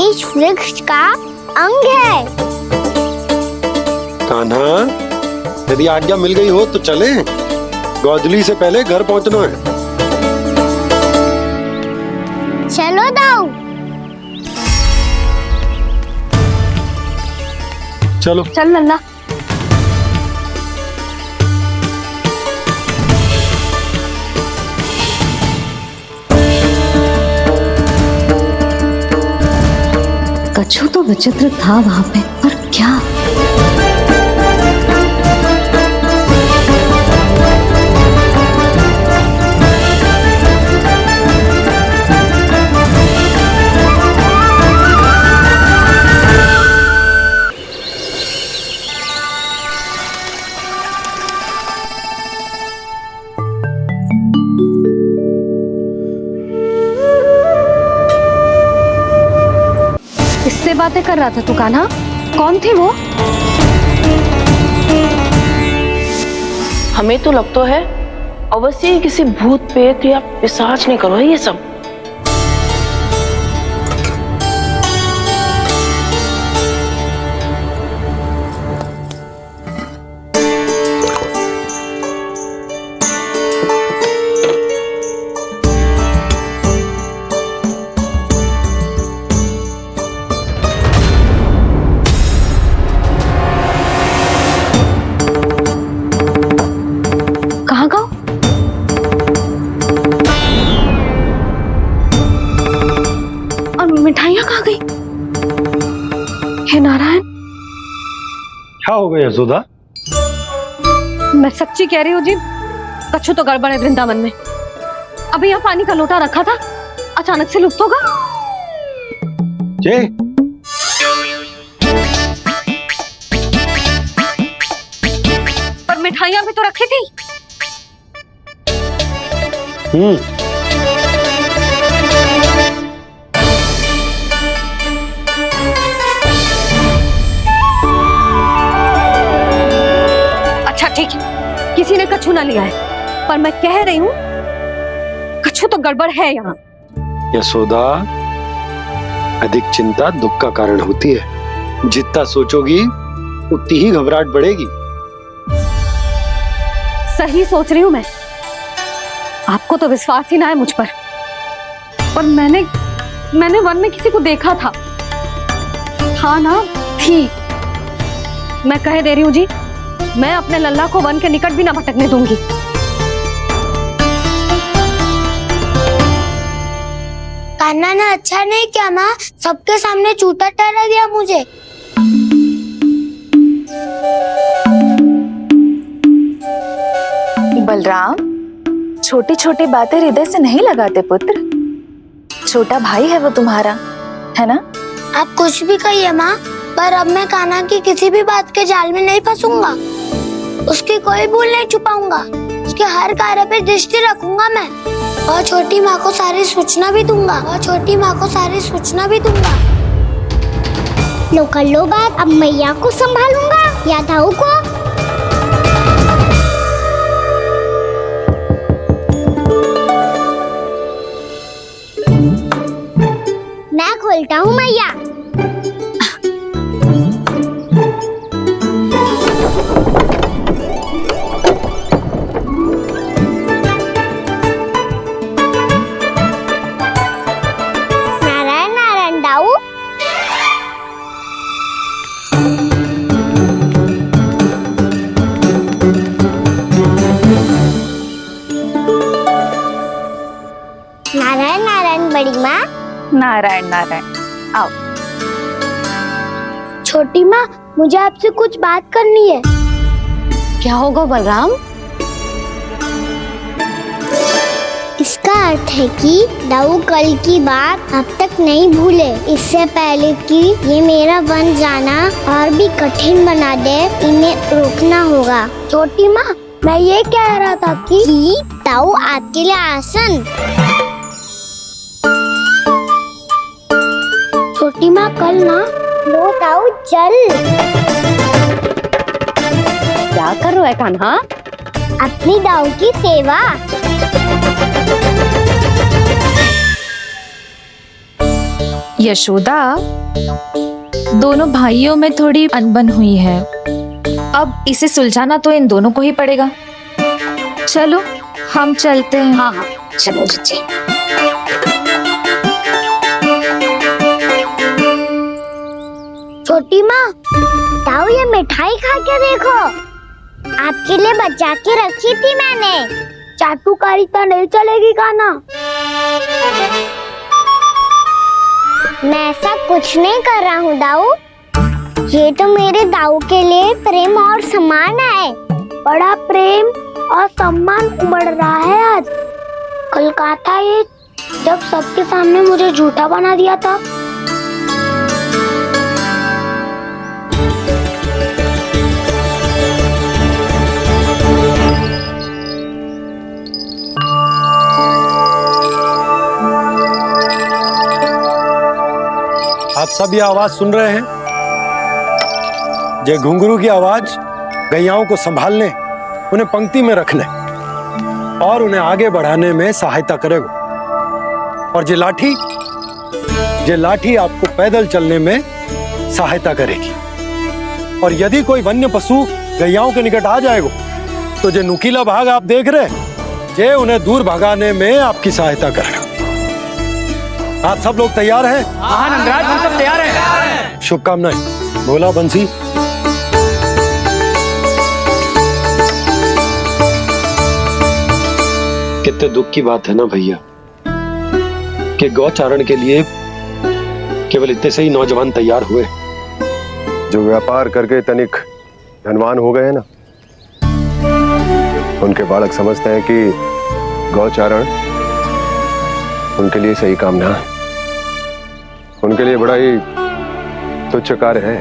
इस वृक्ष का अंग है। कान्हा, यदि आज्ञा मिल गई हो तो चले, गोधली से पहले घर पहुंचना है। चलो दाऊ। चलो चल लल्ला। कछु तो विचित्र था वहां पे, पर क्या? किससे बातें कर रहा था तू कान्हा? कौन थी वो? हमें तो लगता है अवश्य ही किसी भूत प्रेत या पिशाच ने करो है ये सब। कहाँ गाँव? और मिठाइयाँ कहाँ गई? हे नारायण, क्या हो गया यशोदा? मैं सच्ची कह रही हूँ जी, कछु तो गड़बड़ है वृंदावन में। अभी यहाँ पानी का लोटा रखा था, अचानक से लुप्त होगा। जय पर मिठाइयाँ भी तो रखी थी। अच्छा ठीक है, किसी ने कछु ना लिया है, पर मैं कह रही हूँ कछु तो गड़बड़ है यहाँ। यशोदा, अधिक चिंता दुख का कारण होती है। जितना सोचोगी उतनी ही घबराहट बढ़ेगी। सही सोच रही हूँ मैं। आपको तो विश्वास ही ना है मुझ पर मैंने वन में किसी को देखा था। हाँ ना, थी। मैं कह दे रही हूँ जी, मैं अपने लल्ला को वन के निकट भी ना भटकने दूंगी। कान्हा ने अच्छा नहीं किया माँ, सबके सामने झूठा ठहरा दिया मुझे। बलराम, छोटी छोटी बातें हृदय से नहीं लगाते पुत्र। छोटा भाई है वो तुम्हारा, है ना? आप कुछ भी कहिए माँ, पर अब मैं कान्हा की किसी भी बात के जाल में नहीं फंसूंगा। उसकी कोई भूल नहीं छुपाऊंगा। उसके हर कार्य पे दृष्टि रखूंगा मैं, और छोटी माँ को सारी सूचना भी दूंगा। लो कर लो बात, अब मैया को संभालूंगा या दाऊ को। मैं खोलता हूँ मैया। नारायण नारायण दाऊ। नारायण नारायण बड़ी माँ। नारायण नारायण, आओ। छोटी माँ, मुझे आपसे कुछ बात करनी है। क्या होगा बलराम? इसका अर्थ है कि दाऊ कल की बात अब तक नहीं भूले। इससे पहले कि ये मेरा वन जाना और भी कठिन बना दे, इन्हें रोकना होगा। छोटी माँ, मैं ये कह रहा था कि दाऊ आपके लिए आसन। छोटी माँ, कल ना लो दाऊ चल। क्या कर रहा है कान्हा? अपनी दाऊ की सेवा। यशोदा, दोनों भाइयों में थोड़ी अनबन हुई है अब इसे सुलझाना तो इन दोनों को ही पड़ेगा। चलो हम चलते हैं। हाँ हाँ चलो जी। छोटी माँ, ताऊ ये मिठाई खा के देखो, आपके लिए बचा के रखी थी मैंने। चाटुकारी तो नहीं चलेगी काना। मैं ऐसा कुछ नहीं कर रहा हूँ दाऊ, ये तो मेरे दाऊ के लिए प्रेम और सम्मान है। बड़ा प्रेम और सम्मान उमड़ रहा है आज। कल कहा था ये जब सबके सामने मुझे झूठा बना दिया था। आप सब ये आवाज सुन रहे हैं? ये घुंघरू की आवाज गैयाओं को संभालने, उन्हें पंक्ति में रखने और उन्हें आगे बढ़ाने में सहायता करेगा। और ये लाठी आपको पैदल चलने में सहायता करेगी। और यदि कोई वन्य पशु गैयाओं के निकट आ जाएगा तो जो नुकीला भाग आप देख रहे हैं, ये उन्हें दूर भगाने में आपकी सहायता करेगा। आप सब लोग तैयार हैं? हाँ नंदराज, हम सब तैयार हैं। शुभकामनाएं। बोला बंसी। कितने दुख की बात है ना भैया कि गौचारण के लिए केवल इतने से ही नौजवान तैयार हुए। जो व्यापार करके तनिक धनवान हो गए ना, उनके बालक समझते हैं कि गौचारण उनके लिए सही काम ना है, उनके लिए बड़ा ही तुच्छ कार्य है।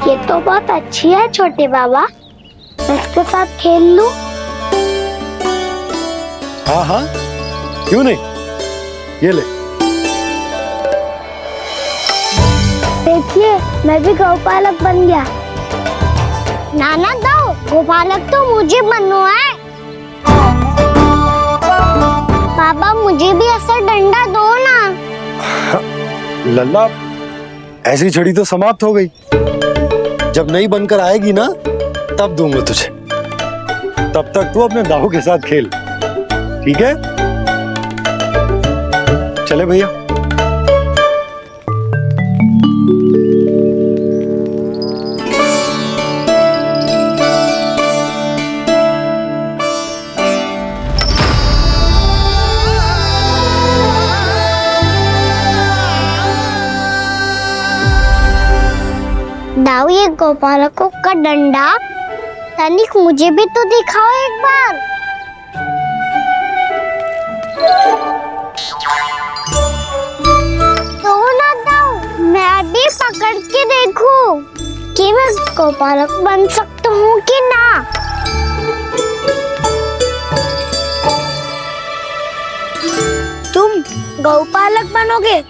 ये तो बहुत अच्छी है छोटे बाबा, मैं इसके साथ खेल लूं? हाँ हाँ क्यों नहीं, ये ले। देखिए मैं भी गौपालक बन गया। नाना दो, गौपालक तो मुझे बनना है। पापा मुझे भी ऐसा डंडा दो ना। लल्ला, ऐसी छड़ी तो समाप्त हो गई। जब नई बनकर आएगी ना तब दूंगा तुझे। तब तक तू अपने दाऊ के साथ खेल, ठीक है? चले भैया। दाऊ ये गोपालकों का डंडा तनिक मुझे भी तो दिखाओ एक बार। तो ना दाऊ, मैं भी पकड़ के देखूं कि मैं गोपालक बन सकता हूँ कि ना। तुम गौपालक बनोगे?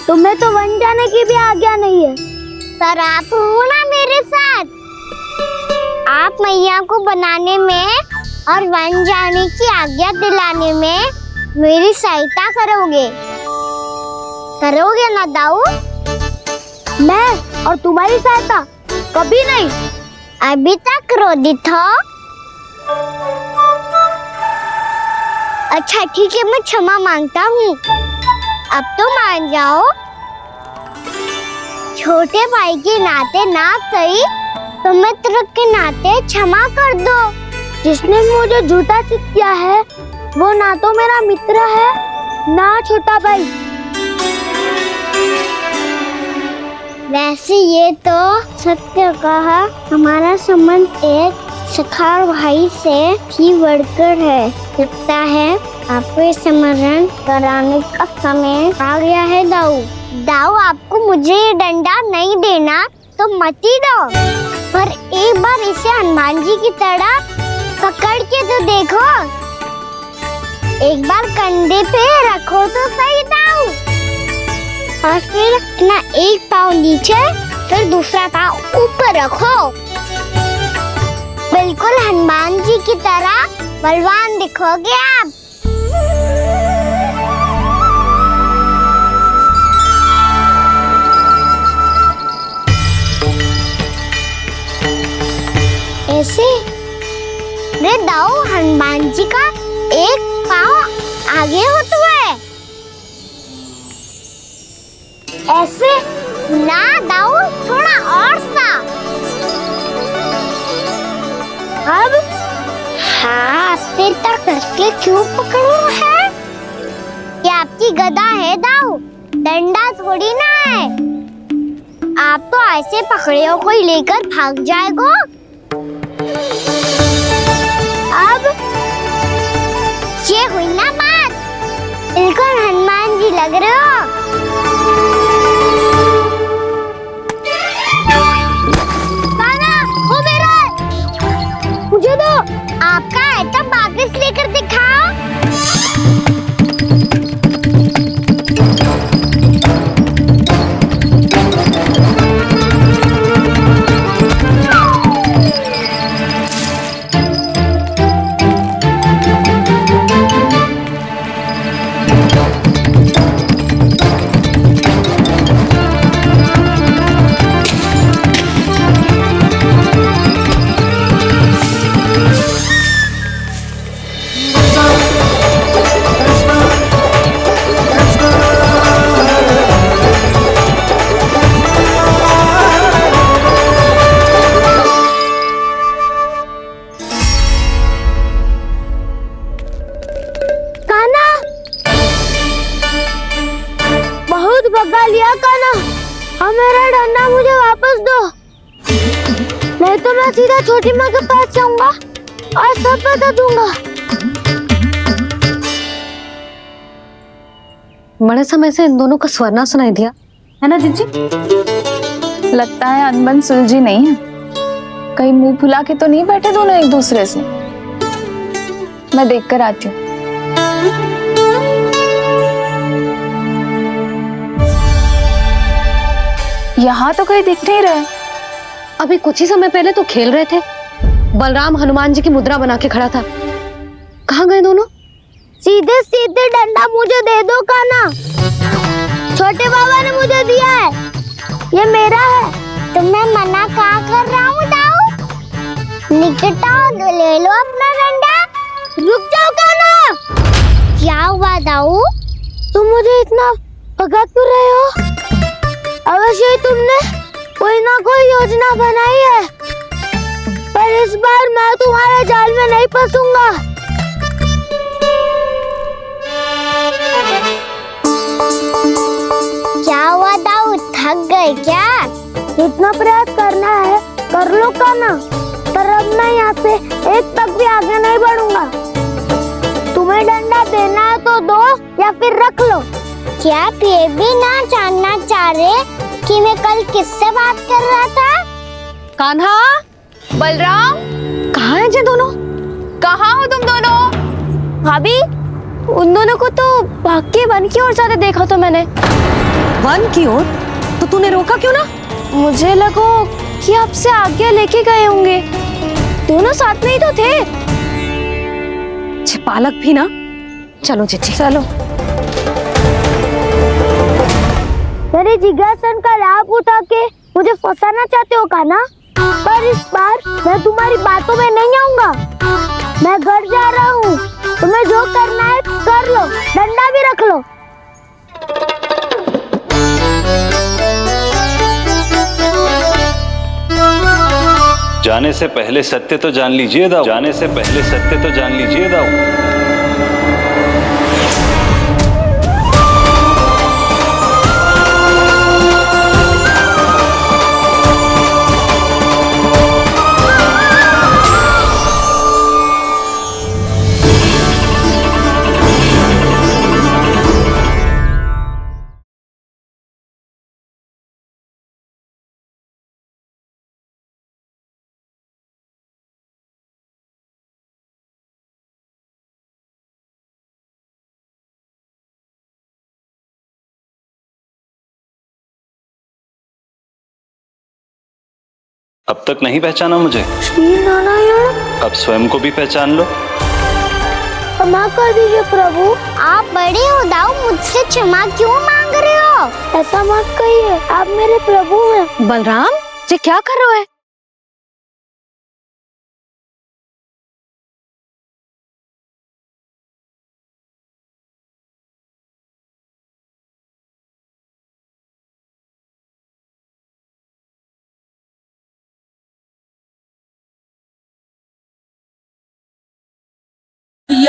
तुम्हें तो वन जाने की भी आज्ञा नहीं है। पर आप हो ना मेरे साथ, आप मैया को बनाने में और वन जाने की आज्ञा दिलाने में मेरी सहायता करोगे ना दाऊ? मैं और तुम्हारी सहायता कभी नहीं। अभी तक क्रोधित हो? अच्छा ठीक है, मैं क्षमा मांगता हूँ। अब तो मान जाओ। छोटे भाई के नाते ना सही तो मित्र के नाते क्षमा कर दो। जिसने मुझे झूठा सिद्ध किया है वो ना तो मेरा मित्र है ना छोटा भाई। वैसे ये तो सत्य कहा, हमारा संबंध एक सखा भाई से भी बढ़कर है। लगता है आपको स्मरण कराने का समय आ गया है दाऊ। दाऊ आपको मुझे ये डंडा नहीं देना तो मत ही दो, पर एक बार इसे हनुमान जी की तरह पकड़ के तो देखो। एक बार कंधे पे रखो तो सही दाऊ, और फिर अपना एक पाँव नीचे फिर दूसरा पाँव ऊपर रखो। बिल्कुल हनुमान जी की तरह बलवान दिखोगे आप। जी का एक पाँव आगे होता है। ऐसे ना दाऊ, थोड़ा और सा। अब हाथ पे तक कसके क्यों पकड़ो है? ये आपकी गदा है दाऊ, डंडा थोड़ी ना है। आप तो ऐसे पकड़े हो कोई लेकर भाग जाएगा। अब ये हुई ना बात, बिल्कुल हनुमान जी लग रहे हो। कान्हा, वो मेरा है। मुझे दो। आपका है तब वापस लेकर दिखाओ। भगा लिया कान्हा, अब मेरा डंडा मुझे वापस दो, नहीं तो मैं सीधा छोटी माँ के पास जाऊंगा और सब बता दूंगा। बड़े समय से इन दोनों का स्वर ना सुनाई दिया, है ना जीजी? लगता है अनबन सुलझी नहीं है। कहीं मुंह फुला के तो नहीं बैठे दोनों एक दूसरे से। मैं देख कर आती हूँ। यहाँ तो कहीं दिख नहीं रहे। अभी कुछ ही समय पहले तो खेल रहे थे। बलराम हनुमान जी की मुद्रा बना के खड़ा था। कहाँ गए दोनों? सीधे सीधे डंडा मुझे दे दो कान्हा, छोटे बाबा ने मुझे दिया है, ये मेरा है। तो मैं मना कहाँ कर रहा हूँ दाऊ? निकट आओ, ले लो अपना डंडा। रुक जाओ कान्हा। क्या हुआ दाऊ, तुम मुझे इतना भगा क्यों रहे हो? अवश्य ही तुमने कोई ना कोई योजना बनाई है, पर इस बार मैं तुम्हारे जाल में नहीं फंसूंगा। क्या हुआ दाऊ, थक गए क्या? जितना प्रयास करना है कर लो कान्हा, पर अब मैं यहाँ से एक तक भी आगे नहीं बढ़ूंगा। तुम्हें डंडा देना है तो दो या फिर रख लो। क्या आप ये भी ना जानना चाह रहे कि मैं कल किससे बात कर रहा था? कान्हा, बलराम, कहाँ हैं ये दोनों? कहाँ हो तुम दोनों? भाभी, उन दोनों को तो भाग के वन की ओर जाते देखा तो मैंने। वन की ओर? तो तूने रोका क्यों ना? मुझे लगो कि आपसे आगे लेके गए होंगे, दोनों साथ में ही तो थे। पालक भी ना। चलो जीजी, चलो। मेरे जिज्ञासन का लाभ उठा के मुझे फंसाना चाहते हो कान्हा, पर इस बार मैं तुम्हारी बातों में नहीं आऊंगा। मैं घर जा रहा हूँ, तुम्हें जो करना है कर लो, डंडा भी रख लो। जाने से पहले सत्य तो जान लीजिए दाऊ, जाने से पहले सत्य तो जान लीजिए दाऊ। अब तक नहीं पहचाना मुझे? श्री नारायण। अब स्वयं को भी पहचान लो। क्षमा कर दीजिए प्रभु। आप बड़े हो दाऊ, मुझसे क्षमा क्यों मांग रहे हो? ऐसा मत कहिए, आप मेरे प्रभु हैं। बलराम, ये क्या कर रहे हो?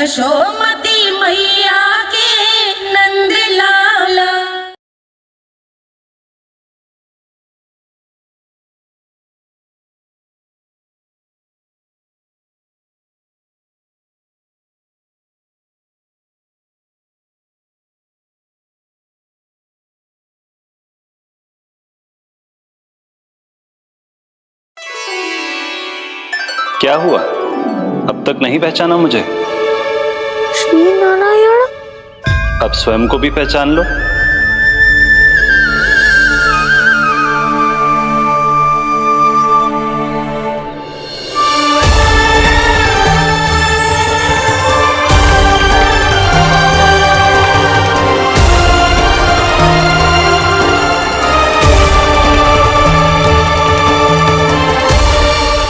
यशोमती मैया के नंद लाला। क्या हुआ, अब तक नहीं पहचाना मुझे? श्री नारायण। अब स्वयं को भी पहचान लो।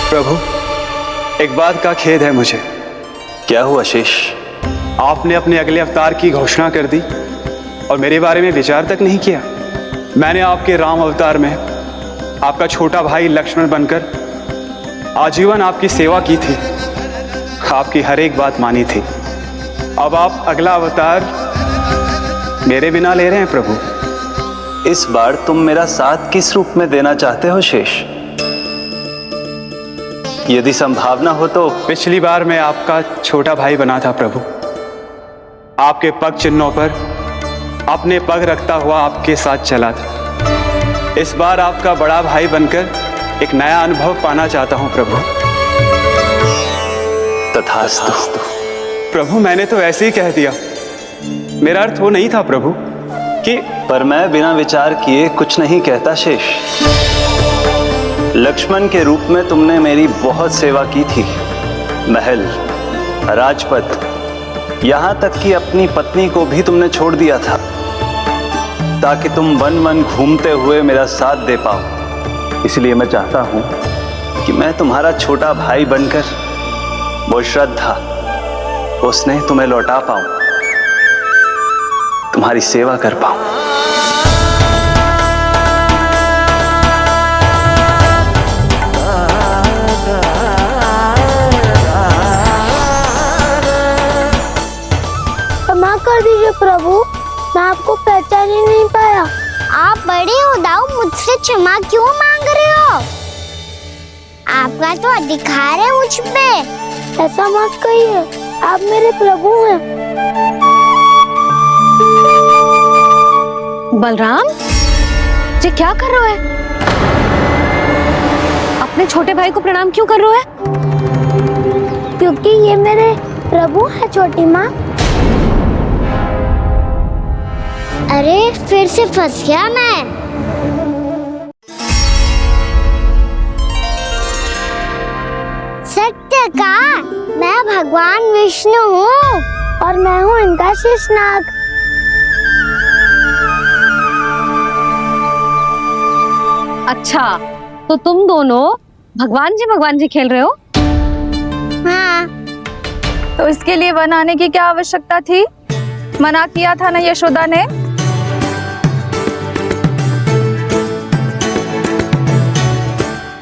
प्रभु, एक बात का खेद है मुझे। क्या हुआ शेष? आपने अपने अगले अवतार की घोषणा कर दी और मेरे बारे में विचार तक नहीं किया। मैंने आपके राम अवतार में आपका छोटा भाई लक्ष्मण बनकर आजीवन आपकी सेवा की थी, आपकी हर एक बात मानी थी। अब आप अगला अवतार मेरे बिना ले रहे हैं प्रभु। इस बार तुम मेरा साथ किस रूप में देना चाहते हो शेष? यदि संभावना हो तो। पिछली बार मैं आपका छोटा भाई बना था प्रभु, आपके पग चिन्हों पर अपने पग रखता हुआ आपके साथ चला था। इस बार आपका बड़ा भाई बनकर एक नया अनुभव पाना चाहता हूं प्रभु। तथास्तु। प्रभु, मैंने तो ऐसे ही कह दिया, मेरा अर्थ वो नहीं था प्रभु कि। पर मैं बिना विचार किए कुछ नहीं कहता शेष। लक्ष्मण के रूप में तुमने मेरी बहुत सेवा की थी। महल, राजपथ, यहां तक कि अपनी पत्नी को भी तुमने छोड़ दिया था ताकि तुम वन वन घूमते हुए मेरा साथ दे पाओ। इसलिए मैं चाहता हूं कि मैं तुम्हारा छोटा भाई बनकर वो श्रद्धा, वो स्नेह तुम्हें लौटा पाऊं, तुम्हारी सेवा कर पाऊं। कर दीजिए प्रभु, मैं आपको पहचान ही नहीं पाया। आप बड़े हो दाऊ, मुझसे क्षमा क्यों मांग रहे हो? आपका तो अधिकार है मुझ पे। ऐसा मत कहिए, आप मेरे प्रभु हैं। बलराम जी, क्या कर रहे हो? अपने छोटे भाई को प्रणाम क्यों कर रहे हो? क्योंकि ये मेरे प्रभु है छोटी माँ। अरे फिर से फंस गया मैं। सत्य का, मैं भगवान विष्णु हूँ और मैं हूँ इनका शेषनाग। अच्छा, तो तुम दोनों भगवान जी खेल रहे हो? हाँ। तो इसके लिए वन आने की क्या आवश्यकता थी? मना किया था ना यशोदा ने।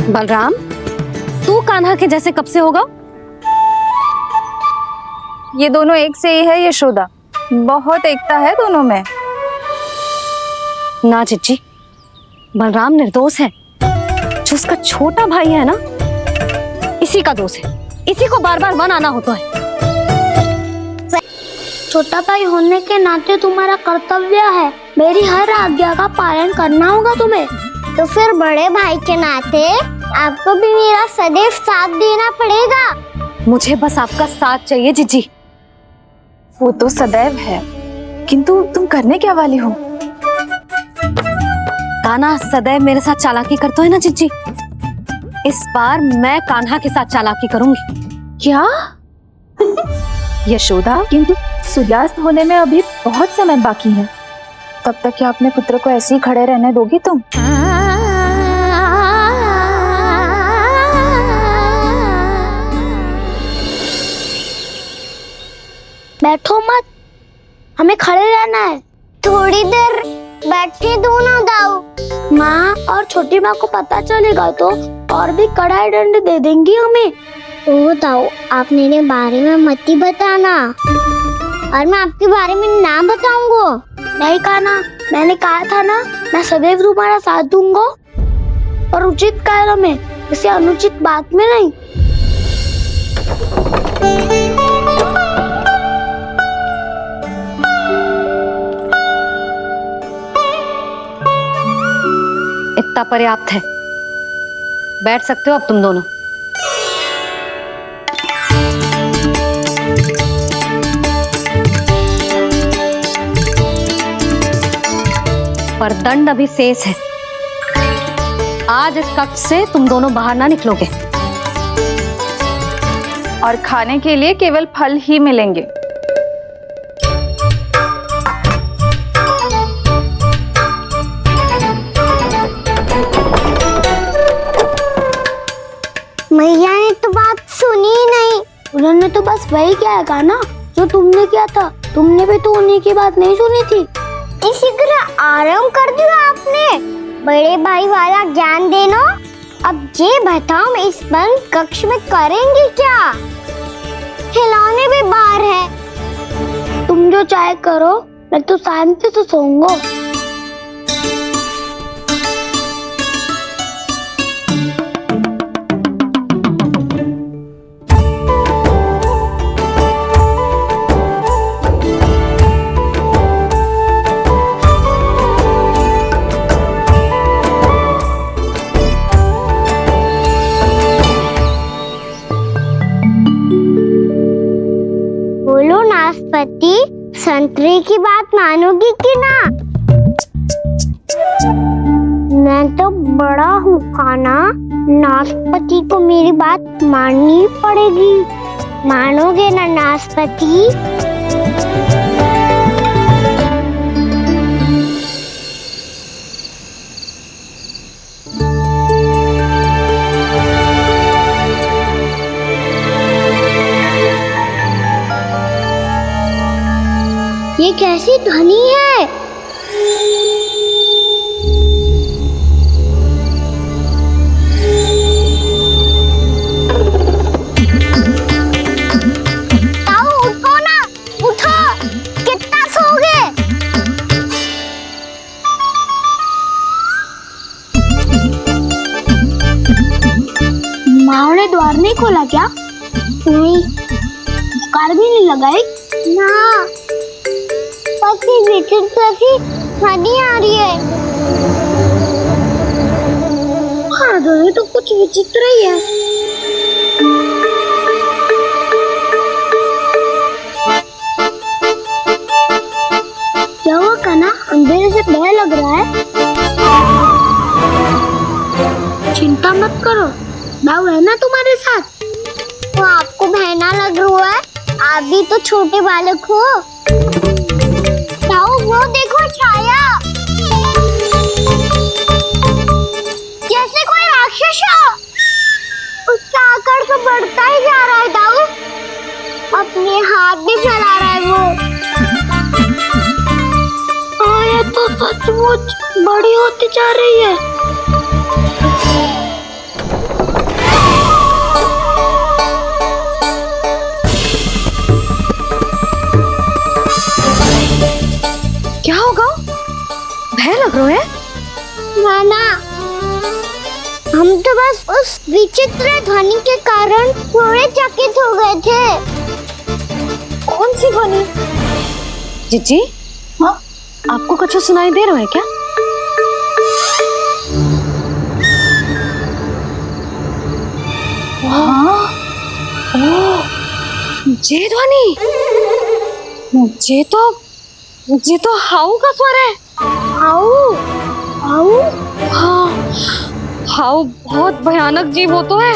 बलराम, तू कान्हा के जैसे कब से होगा? ये दोनों एक से ही है यशोदा, बहुत एकता है दोनों में। ना चिच्ची, बलराम निर्दोष है। जो उसका छोटा भाई है ना, इसी का दोष है। इसी को बार बार वन आना होता है। छोटा भाई होने के नाते तुम्हारा कर्तव्य है, मेरी हर आज्ञा का पालन करना होगा तुम्हें। तो फिर बड़े भाई के नाते आपको भी मेरा सदैव साथ देना पड़ेगा। मुझे बस आपका साथ चाहिए जिज्जी। वो तो सदैव है, किंतु तुम करने क्या वाली हो? कान्हा सदैव मेरे साथ चालाकी करता है ना जिज्जी। इस बार मैं कान्हा के साथ चालाकी करूंगी। क्या? यशोदा, किंतु सूर्यास्त होने में अभी बहुत समय बाकी है। तब तक क्या अपने पुत्र को ऐसे ही खड़े रहने दोगी तुम? बैठो मत, हमें खड़े रहना है। थोड़ी देर बैठे दोनों दाऊ। माँ और छोटी माँ को पता चलेगा तो और भी कड़ा दंड दे देंगी हमें। तो ताऊ आप मेरे बारे में मत ही बताना, और मैं आपके बारे में ना बताऊंगा। नहीं कहा ना, मैंने कहा था ना, मैं सदैव तुम्हारा साथ दूंगा और उचित कार्य में, किसी अनुचित बात में नहीं। इतना पर्याप्त है, बैठ सकते हो अब तुम दोनों। पर दंड अभी शेष है। आज इस कक्ष से तुम दोनों बाहर ना निकलोगे और खाने के लिए केवल फल ही मिलेंगे। मैया ने तो बात सुनी ही नहीं। उन्होंने तो बस वही कहा ना जो तुमने किया था। तुमने भी तो उन्हीं की बात नहीं सुनी थी। इसी तरह आराम कर दिया आपने। बड़े भाई वाला ज्ञान देना। अब ये बताओ इस बंद कक्ष में करेंगे क्या? खिलौने भी बाहर है। तुम जो चाहे करो, मैं तो शांति से सोऊंगा। बोलो नाशपाती, संतरे की बात मानोगी कि ना? मैं तो बड़ा हूँ काना, नाशपाती को मेरी बात माननी पड़ेगी। मानोगे ना नाशपाती? ये कैसी ध्वनि है? ताऊ उठो ना, उठो। कितना सोओगे? माँ ने द्वार नहीं खोला क्या? नहीं। कार भी नहीं लगाई? ना, बस ये विचित्र सी ध्वनि आ रही है। हाँ, ध्वनि तो कुछ विचित्र ही है। क्या हुआ कान्हा? अंधेरे से भय लग रहा है। चिंता मत करो, दाऊ है ना तुम्हारे साथ। तो आपको बहना लग रहा है? आप भी तो छोटे बालक हो। ताऊ वो देखो छाया, जैसे कोई राक्षस हो। उसका आकार तो बढ़ता ही जा रहा है ताऊ। अपने हाथ भी फैला रहा है वो। हाँ, ये तो सचमुच बड़ी होती जा रही है। क्या होगा? भय लग रहा है? नाना, हम तो बस उस विचित्र ध्वनि के कारण थोड़े चकित हो गए थे। कौन सी ध्वनि? जीजी, हाँ, आपको कुछ सुनाई दे रहा है क्या? हाँ, ये ध्वनि, ये तो हाउ का स्वर है। हाउ? हाउ? हाँ, हाउ बहुत भयानक जीव हो तो है।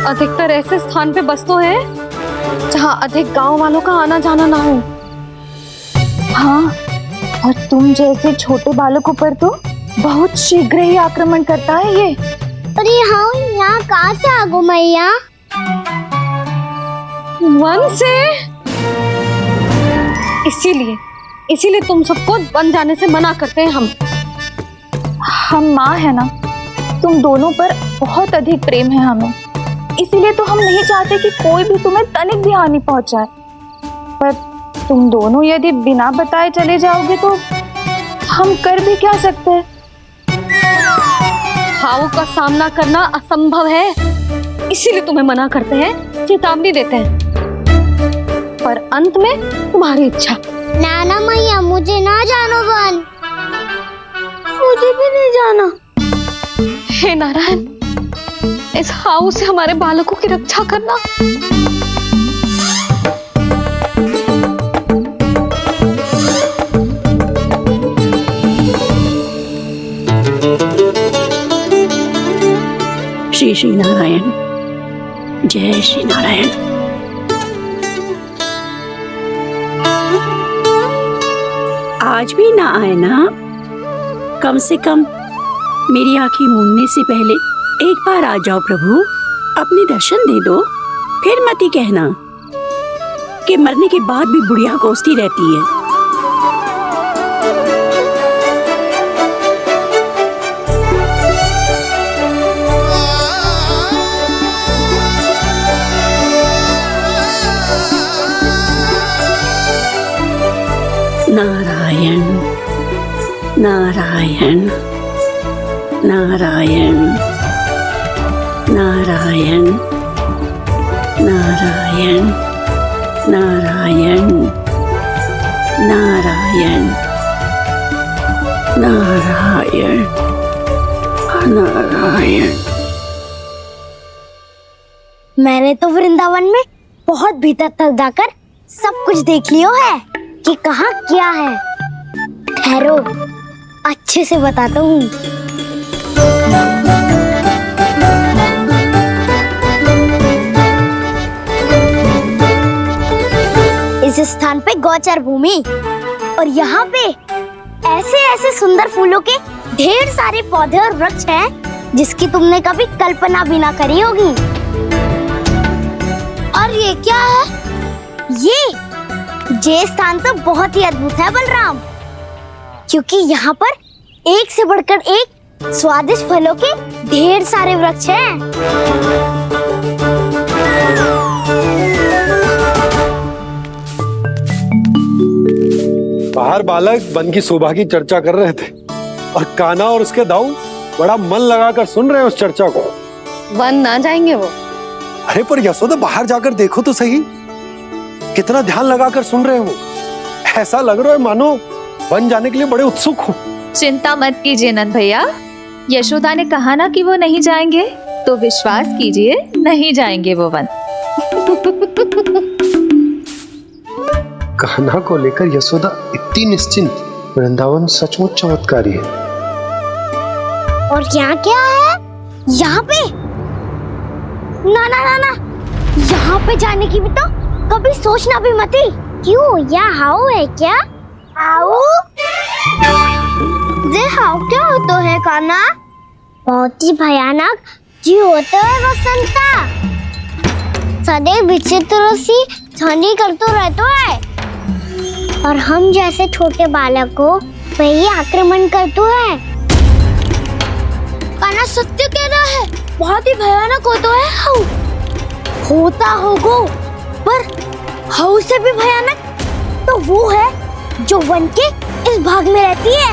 अधिकतर ऐसे स्थान पे बसते हैं जहाँ अधिक गांव वालों का आना जाना ना हो। हाँ, और तुम जैसे छोटे बालकों पर तो बहुत शीघ्र ही आक्रमण करता है ये। अरे हाँ, यहाँ कहाँ से आ गो मैया? वन से। इसीलिए तुम सबको वन जाने से मना करते हैं हम। माँ है ना, तुम दोनों पर बहुत अधिक प्रेम है हमें, इसीलिए तो हम नहीं चाहते कि कोई भी तुम्हें तनिक भी हानि पहुंचाए। पर तुम दोनों यदि बिना बताए चले जाओगे तो हम कर भी क्या सकते हैं? हाउ का सामना करना असंभव है, इसीलिए तुम्हें मना करते हैं, चेतावनी देते हैं। पर अंत में तुम्हारी इच्छा। नाना मैया मुझे ना जानो वन, मुझे भी नहीं जाना। हे नारायण, इस हाउ से हमारे बालकों की रक्षा करना। श्री श्री नारायण, जय श्री नारायण। आज भी ना आए ना? कम से कम मेरी आंखें मूंदने से पहले एक बार आ जाओ प्रभु, अपने दर्शन दे दो। फिर मत ही कहना कि मरने के बाद भी बुढ़िया कोसती रहती है। नारायण नारायण नारायण नारायण नारायण नारायण नारायण नारायण नारायण। मैंने तो वृंदावन में बहुत भीतर तक जाकर सब कुछ देख लियो है कि कहाँ क्या है। ठहरो, अच्छे से बताता हूँ। इस स्थान पे गौचर भूमि और यहाँ पे ऐसे ऐसे सुंदर फूलों के ढेर सारे पौधे और वृक्ष हैं जिसकी तुमने कभी कल्पना भी ना करी होगी। और ये क्या है? ये स्थान तो बहुत ही अद्भुत है बलराम, क्योंकि यहाँ पर एक से बढ़कर एक स्वादिष्ट फलों के ढेर सारे वृक्ष हैं। बाहर बालक वन की शोभा की चर्चा कर रहे थे और कान्हा और उसके दाऊ बड़ा मन लगाकर सुन रहे हैं उस चर्चा को। वन ना जाएंगे वो? अरे पर यशोदा बाहर जाकर देखो तो सही, कितना ध्यान लगाकर सुन रहे हो। ऐसा लग रहा है मानो वन जाने के लिए बड़े उत्सुक हो। चिंता मत कीजिए नंद भैया, यशोदा ने कहा ना कि वो नहीं जाएंगे, तो विश्वास कीजिए नहीं जाएंगे वो वन। कान्हा को लेकर यशोदा इतनी निश्चिंत, वृंदावन सचमुच चमत्कारी है। और यहाँ क्या है? यहाँ पे ना ना ना ना, यहाँ पे जाने की भी तो कभी सोचना भी मत ही। क्यों, यहाँ हाउ है क्या? हाउ? ये हाउ क्या होता है कान्हा? बहुत ही भयानक जी होता है वसंता, सदैव विचित्र सी ध्वनि करते रहता है और हम जैसे छोटे बालक को वही आक्रमण करते है। कान्हा सत्य कह रहा है, बहुत ही भयानक होता है हाउ। होता होगा, पर हाउ से भी भयानक तो वो है जो वन के इस भाग में रहती है।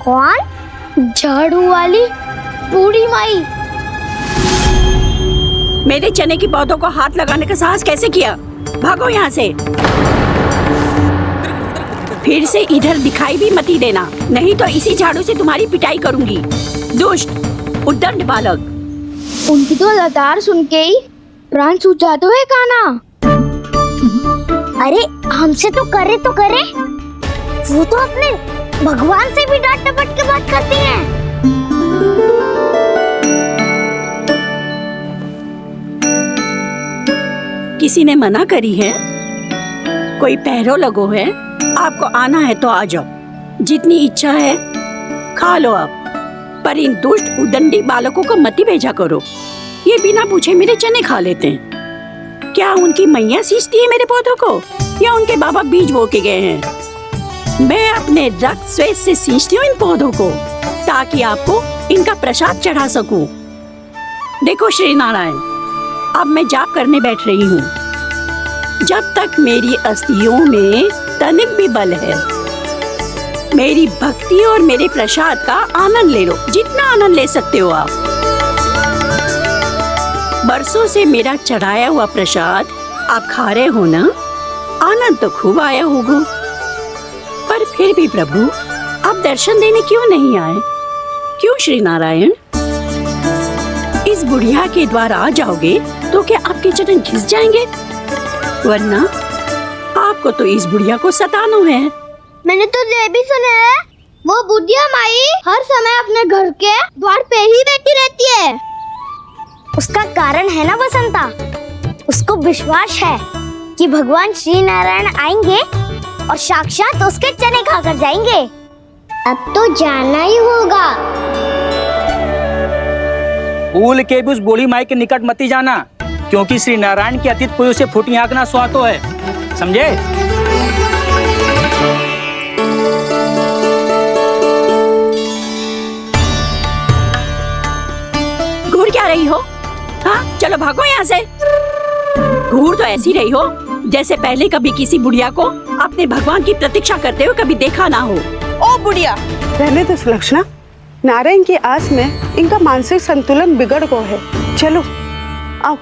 कौन? झाड़ू वाली बूढ़ी माई। मेरे चने की पौधों को हाथ लगाने का साहस कैसे किया? भागो यहाँ से, फिर से इधर दिखाई भी मत देना, नहीं तो इसी झाड़ू से तुम्हारी पिटाई करूंगी। दुष्ट उद्दंड बालक। उनकी तो लतार सुन के ही प्राण सूझ जाते हैं कान्हा। अरे हमसे तो करे, वो तो अपने भगवान से भी डांट डपट के बात करती हैं। किसी ने मना करी है? कोई पहरो लगो है? आपको आना है तो आ जाओ, जितनी इच्छा है खा लो आप, पर इन दुष्ट उदंडी बालकों को मत ही भेजा करो। ये बिना पूछे मेरे चने खा लेते हैं। क्या उनकी मैया सींचती है मेरे पौधों को, या उनके बाबा बीज बो के गए हैं? मैं अपने रक्त स्वेद से सींचती हूँ इन पौधों को, ताकि आपको इनका प्रसाद चढ़ा सकूं। देखो श्री नारायण, अब मैं जाप करने बैठ रही हूँ। जब तक मेरी अस्थियों में तनिक भी बल है, मेरी भक्ति और मेरे प्रसाद का आनंद ले लो, जितना आनंद ले सकते हो आप। बरसों से मेरा चढ़ाया हुआ प्रसाद आप खा रहे हो ना, आनंद तो खूब आया होगा। पर फिर भी प्रभु, आप दर्शन देने क्यों नहीं आए? क्यों श्री नारायण? इस बुढ़िया के द्वार आ जाओगे तो क्या आपके चरण घिस जाएंगे? वरना आपको तो इस बुढ़िया को सताना है। मैंने तो ये भी सुना है, वो बुढ़िया माई हर समय अपने घर के द्वार पे ही बैठी रहती है। उसका कारण है ना बसंता, उसको विश्वास है कि भगवान श्री नारायण आएंगे और साक्षात उसके चने खाकर जाएंगे। अब तो जाना ही होगा। भूल के भी उस बूढ़ी माई के निकट मत जाना, क्योंकि श्री नारायण की अतीत कोई उसे फूटी आंख ना सुहातो है, समझे? घूर क्या रही हो? हाँ, चलो भागो यहाँ से। घूर तो ऐसी रही हो जैसे पहले कभी किसी बुढ़िया को अपने भगवान की प्रतीक्षा करते हुए कभी देखा ना हो। ओ बुढ़िया, रहने दो सुलक्षणा। नारायण की आस में इनका मानसिक संतुलन बिगड़ गया है। चलो आओ।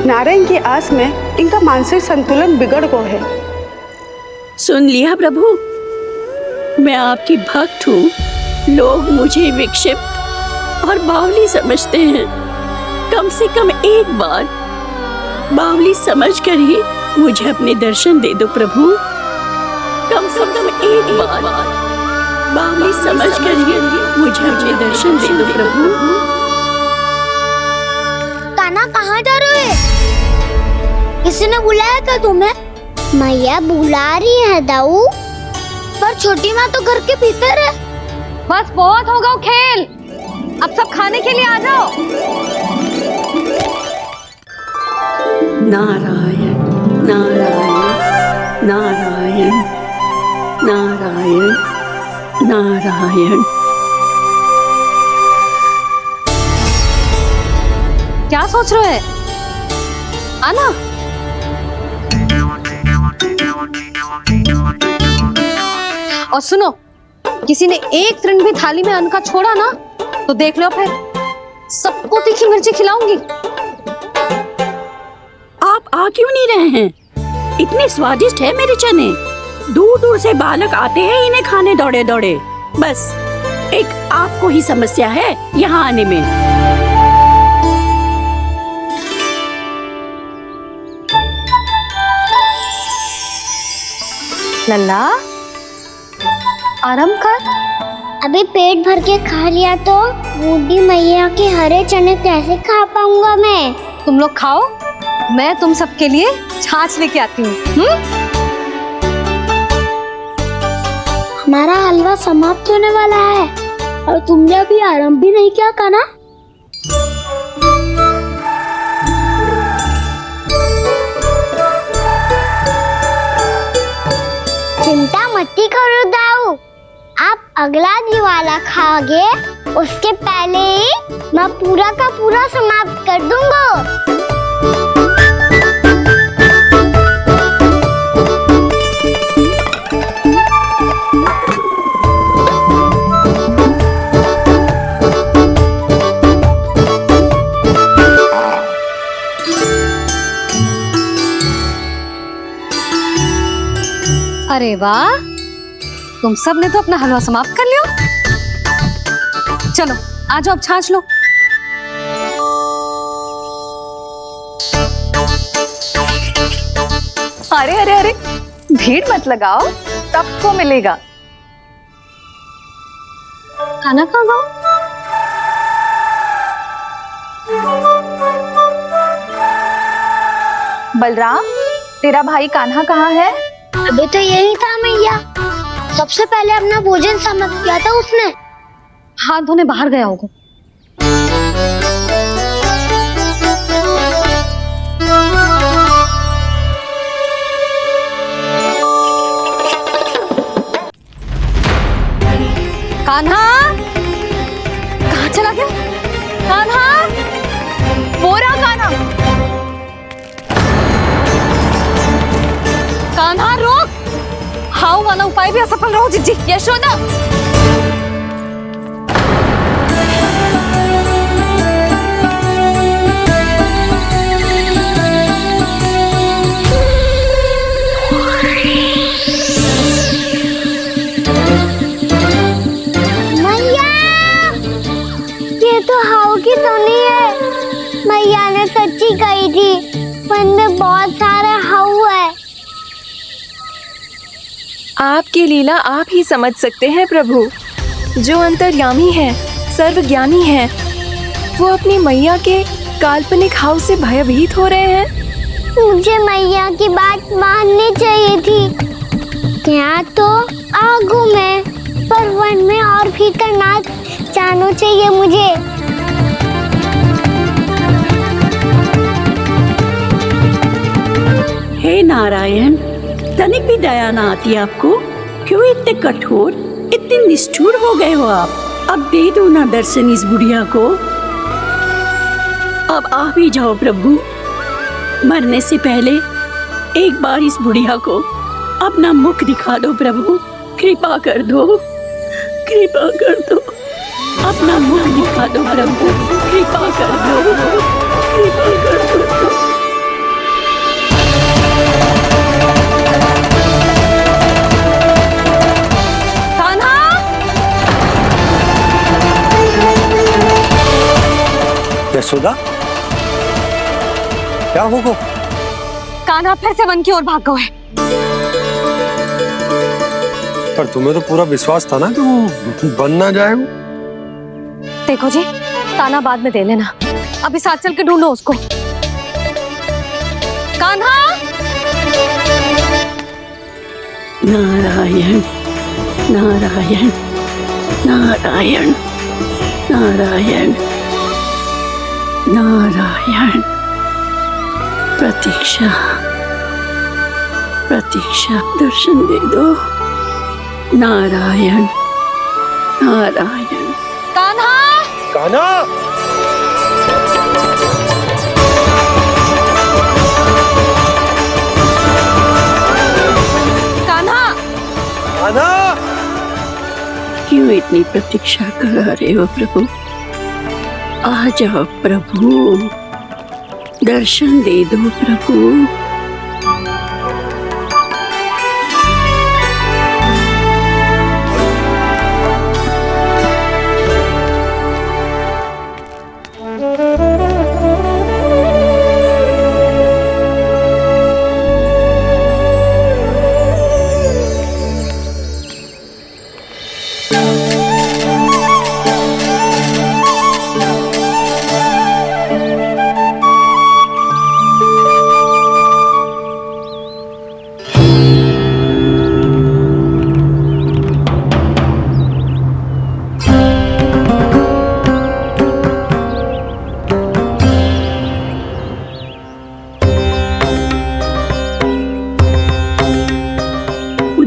नारायण की आस में इनका मानसिक संतुलन बिगड़ गया है। सुन लिया प्रभु, मैं आपकी भक्त हूँ। लोग मुझे विक्षिप्त और बावली समझते हैं। कम से कम एक बार बावली समझकर ही मुझे अपने दर्शन दे दो प्रभु। कम से कम एक बार बावली समझकर ही मुझे अपने दर्शन दे दो प्रभु। कान्हा कहाँ जा रहे हो? किसी ने बुलाया क्या तुम्हें? मैया बुला रही है दाऊ, पर छोटी माँ तो घर के भीतर है। बस बहुत हो गया खेल, अब सब खाने के लिए आ जाओ। नारायण नारायण नारायण नारायण नारायण। क्या सोच रहे हैं? आना। और सुनो, किसी ने एक तृण भी थाली में अन्न का छोड़ा ना तो देख लो, फिर सबको तीखी मिर्ची खिलाऊंगी। आप आ क्यों नहीं रहे हैं? इतने स्वादिष्ट है मेरे चने। दूर दूर से बालक आते हैं इन्हें खाने दौड़े दौड़े। बस एक आपको ही समस्या है यहाँ आने में। लल्ला, आराम कर। अभी पेट भर के खा लिया तो बूढ़ी मैया के हरे चने कैसे खा पाऊंगा मैं? तुम लोग खाओ, मैं तुम सबके लिए छाछ लेके आती हूँ। हमारा हलवा समाप्त होने वाला है और तुमने अभी आराम भी नहीं किया कान्हा। चिंता मत करो दाऊ, आप अगला दिवाला खाओगे उसके पहले ही मैं पूरा का पूरा समाप्त कर दूंगा। अरे वाह, तुम सब ने तो अपना हलवा समाप्त कर लिया। चलो आ जाओ, अब छाछ लो। अरे अरे अरे, भीड़ मत लगाओ, सबको मिलेगा। खाना खा गो। बलराम, तेरा भाई कान्हा कहाँ है? अभी तो यही था मैया, सबसे पहले अपना भोजन समाप्त किया था उसने। हाथ धोने बाहर गया होगा। कान्हा, कान्हा रोक, हाउ वाला उपाय भी असफल रहो जिज्जी। यशोदा मैया, ये तो हाउ की तो नहीं है। मैया ने सच्ची कही थी, वन में बहुत सारे हाउ है। आपकी लीला आप ही समझ सकते हैं प्रभु। जो अंतर्यामी है, सर्वज्ञानी है, वो अपनी मैया के काल्पनिक हाव से भयभीत हो रहे हैं। मुझे मैया की बात माननी चाहिए थी। यहाँ तो आगू में, पर वन में और भीतर ना जाना चाहिए मुझे। हे नारायण, तनिक भी दया ना आती आपको? क्यों इतने कठोर, इतने निष्ठुर हो गए हो आप? अब दे दो ना दर्शन इस बुढ़िया को। अब आ भी जाओ प्रभु। मरने से पहले एक बार इस बुढ़िया को अपना मुख दिखा दो प्रभु। कृपा कर दो, कृपा कर दो। अपना मुख दिखा दो प्रभु, कृपा कर दो, कृपा कर दो। यशोदा, क्या होगा? कान्हा फिर से वन की ओर भाग गए। पर तुम्हें तो पूरा विश्वास था ना कि वो बन ना जाए। देखो जी, ताना बाद में दे लेना, अभी साथ चल के ढूंढो उसको। कान्हा! नारायण नारायण नारायण नारायण नारायण। प्रतीक्षा प्रतीक्षा, दर्शन दे दो। नारायण नारायण। कान्हा! कान्हा! कान्हा! कान्हा! क्यों इतनी प्रतीक्षा करा रहे हो प्रभु? आ जाओ प्रभु, दर्शन दे दो प्रभु।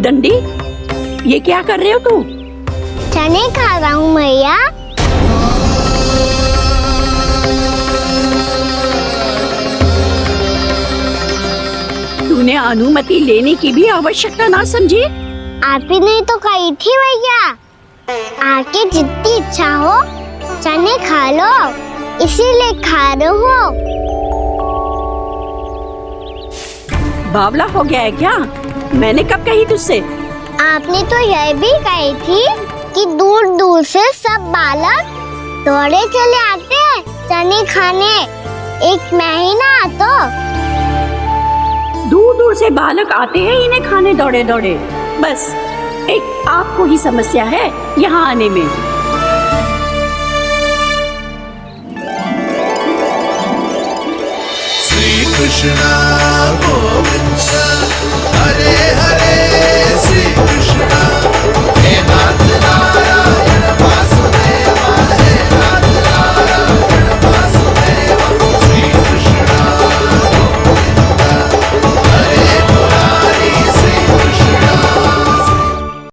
दंडी, ये क्या कर रहे हो तू? चने खा रहा हूँ मैया। तूने अनुमति लेने की भी आवश्यकता ना समझी? आप ही ने तो कही थी भैया, आके जितनी इच्छा हो चने खा लो, इसीलिए खा रहे हो। बावला हो गया है क्या? मैंने कब कही तुझसे? आपने तो यह भी कही थी कि दूर दूर से सब बालक दौड़े चले आते हैं चने खाने, एक महीना तो दूर दूर से बालक आते हैं इन्हें खाने दौड़े दौड़े। बस एक आपको ही समस्या है यहाँ आने में। श्री कृष्ण गोविंद हरे हरे।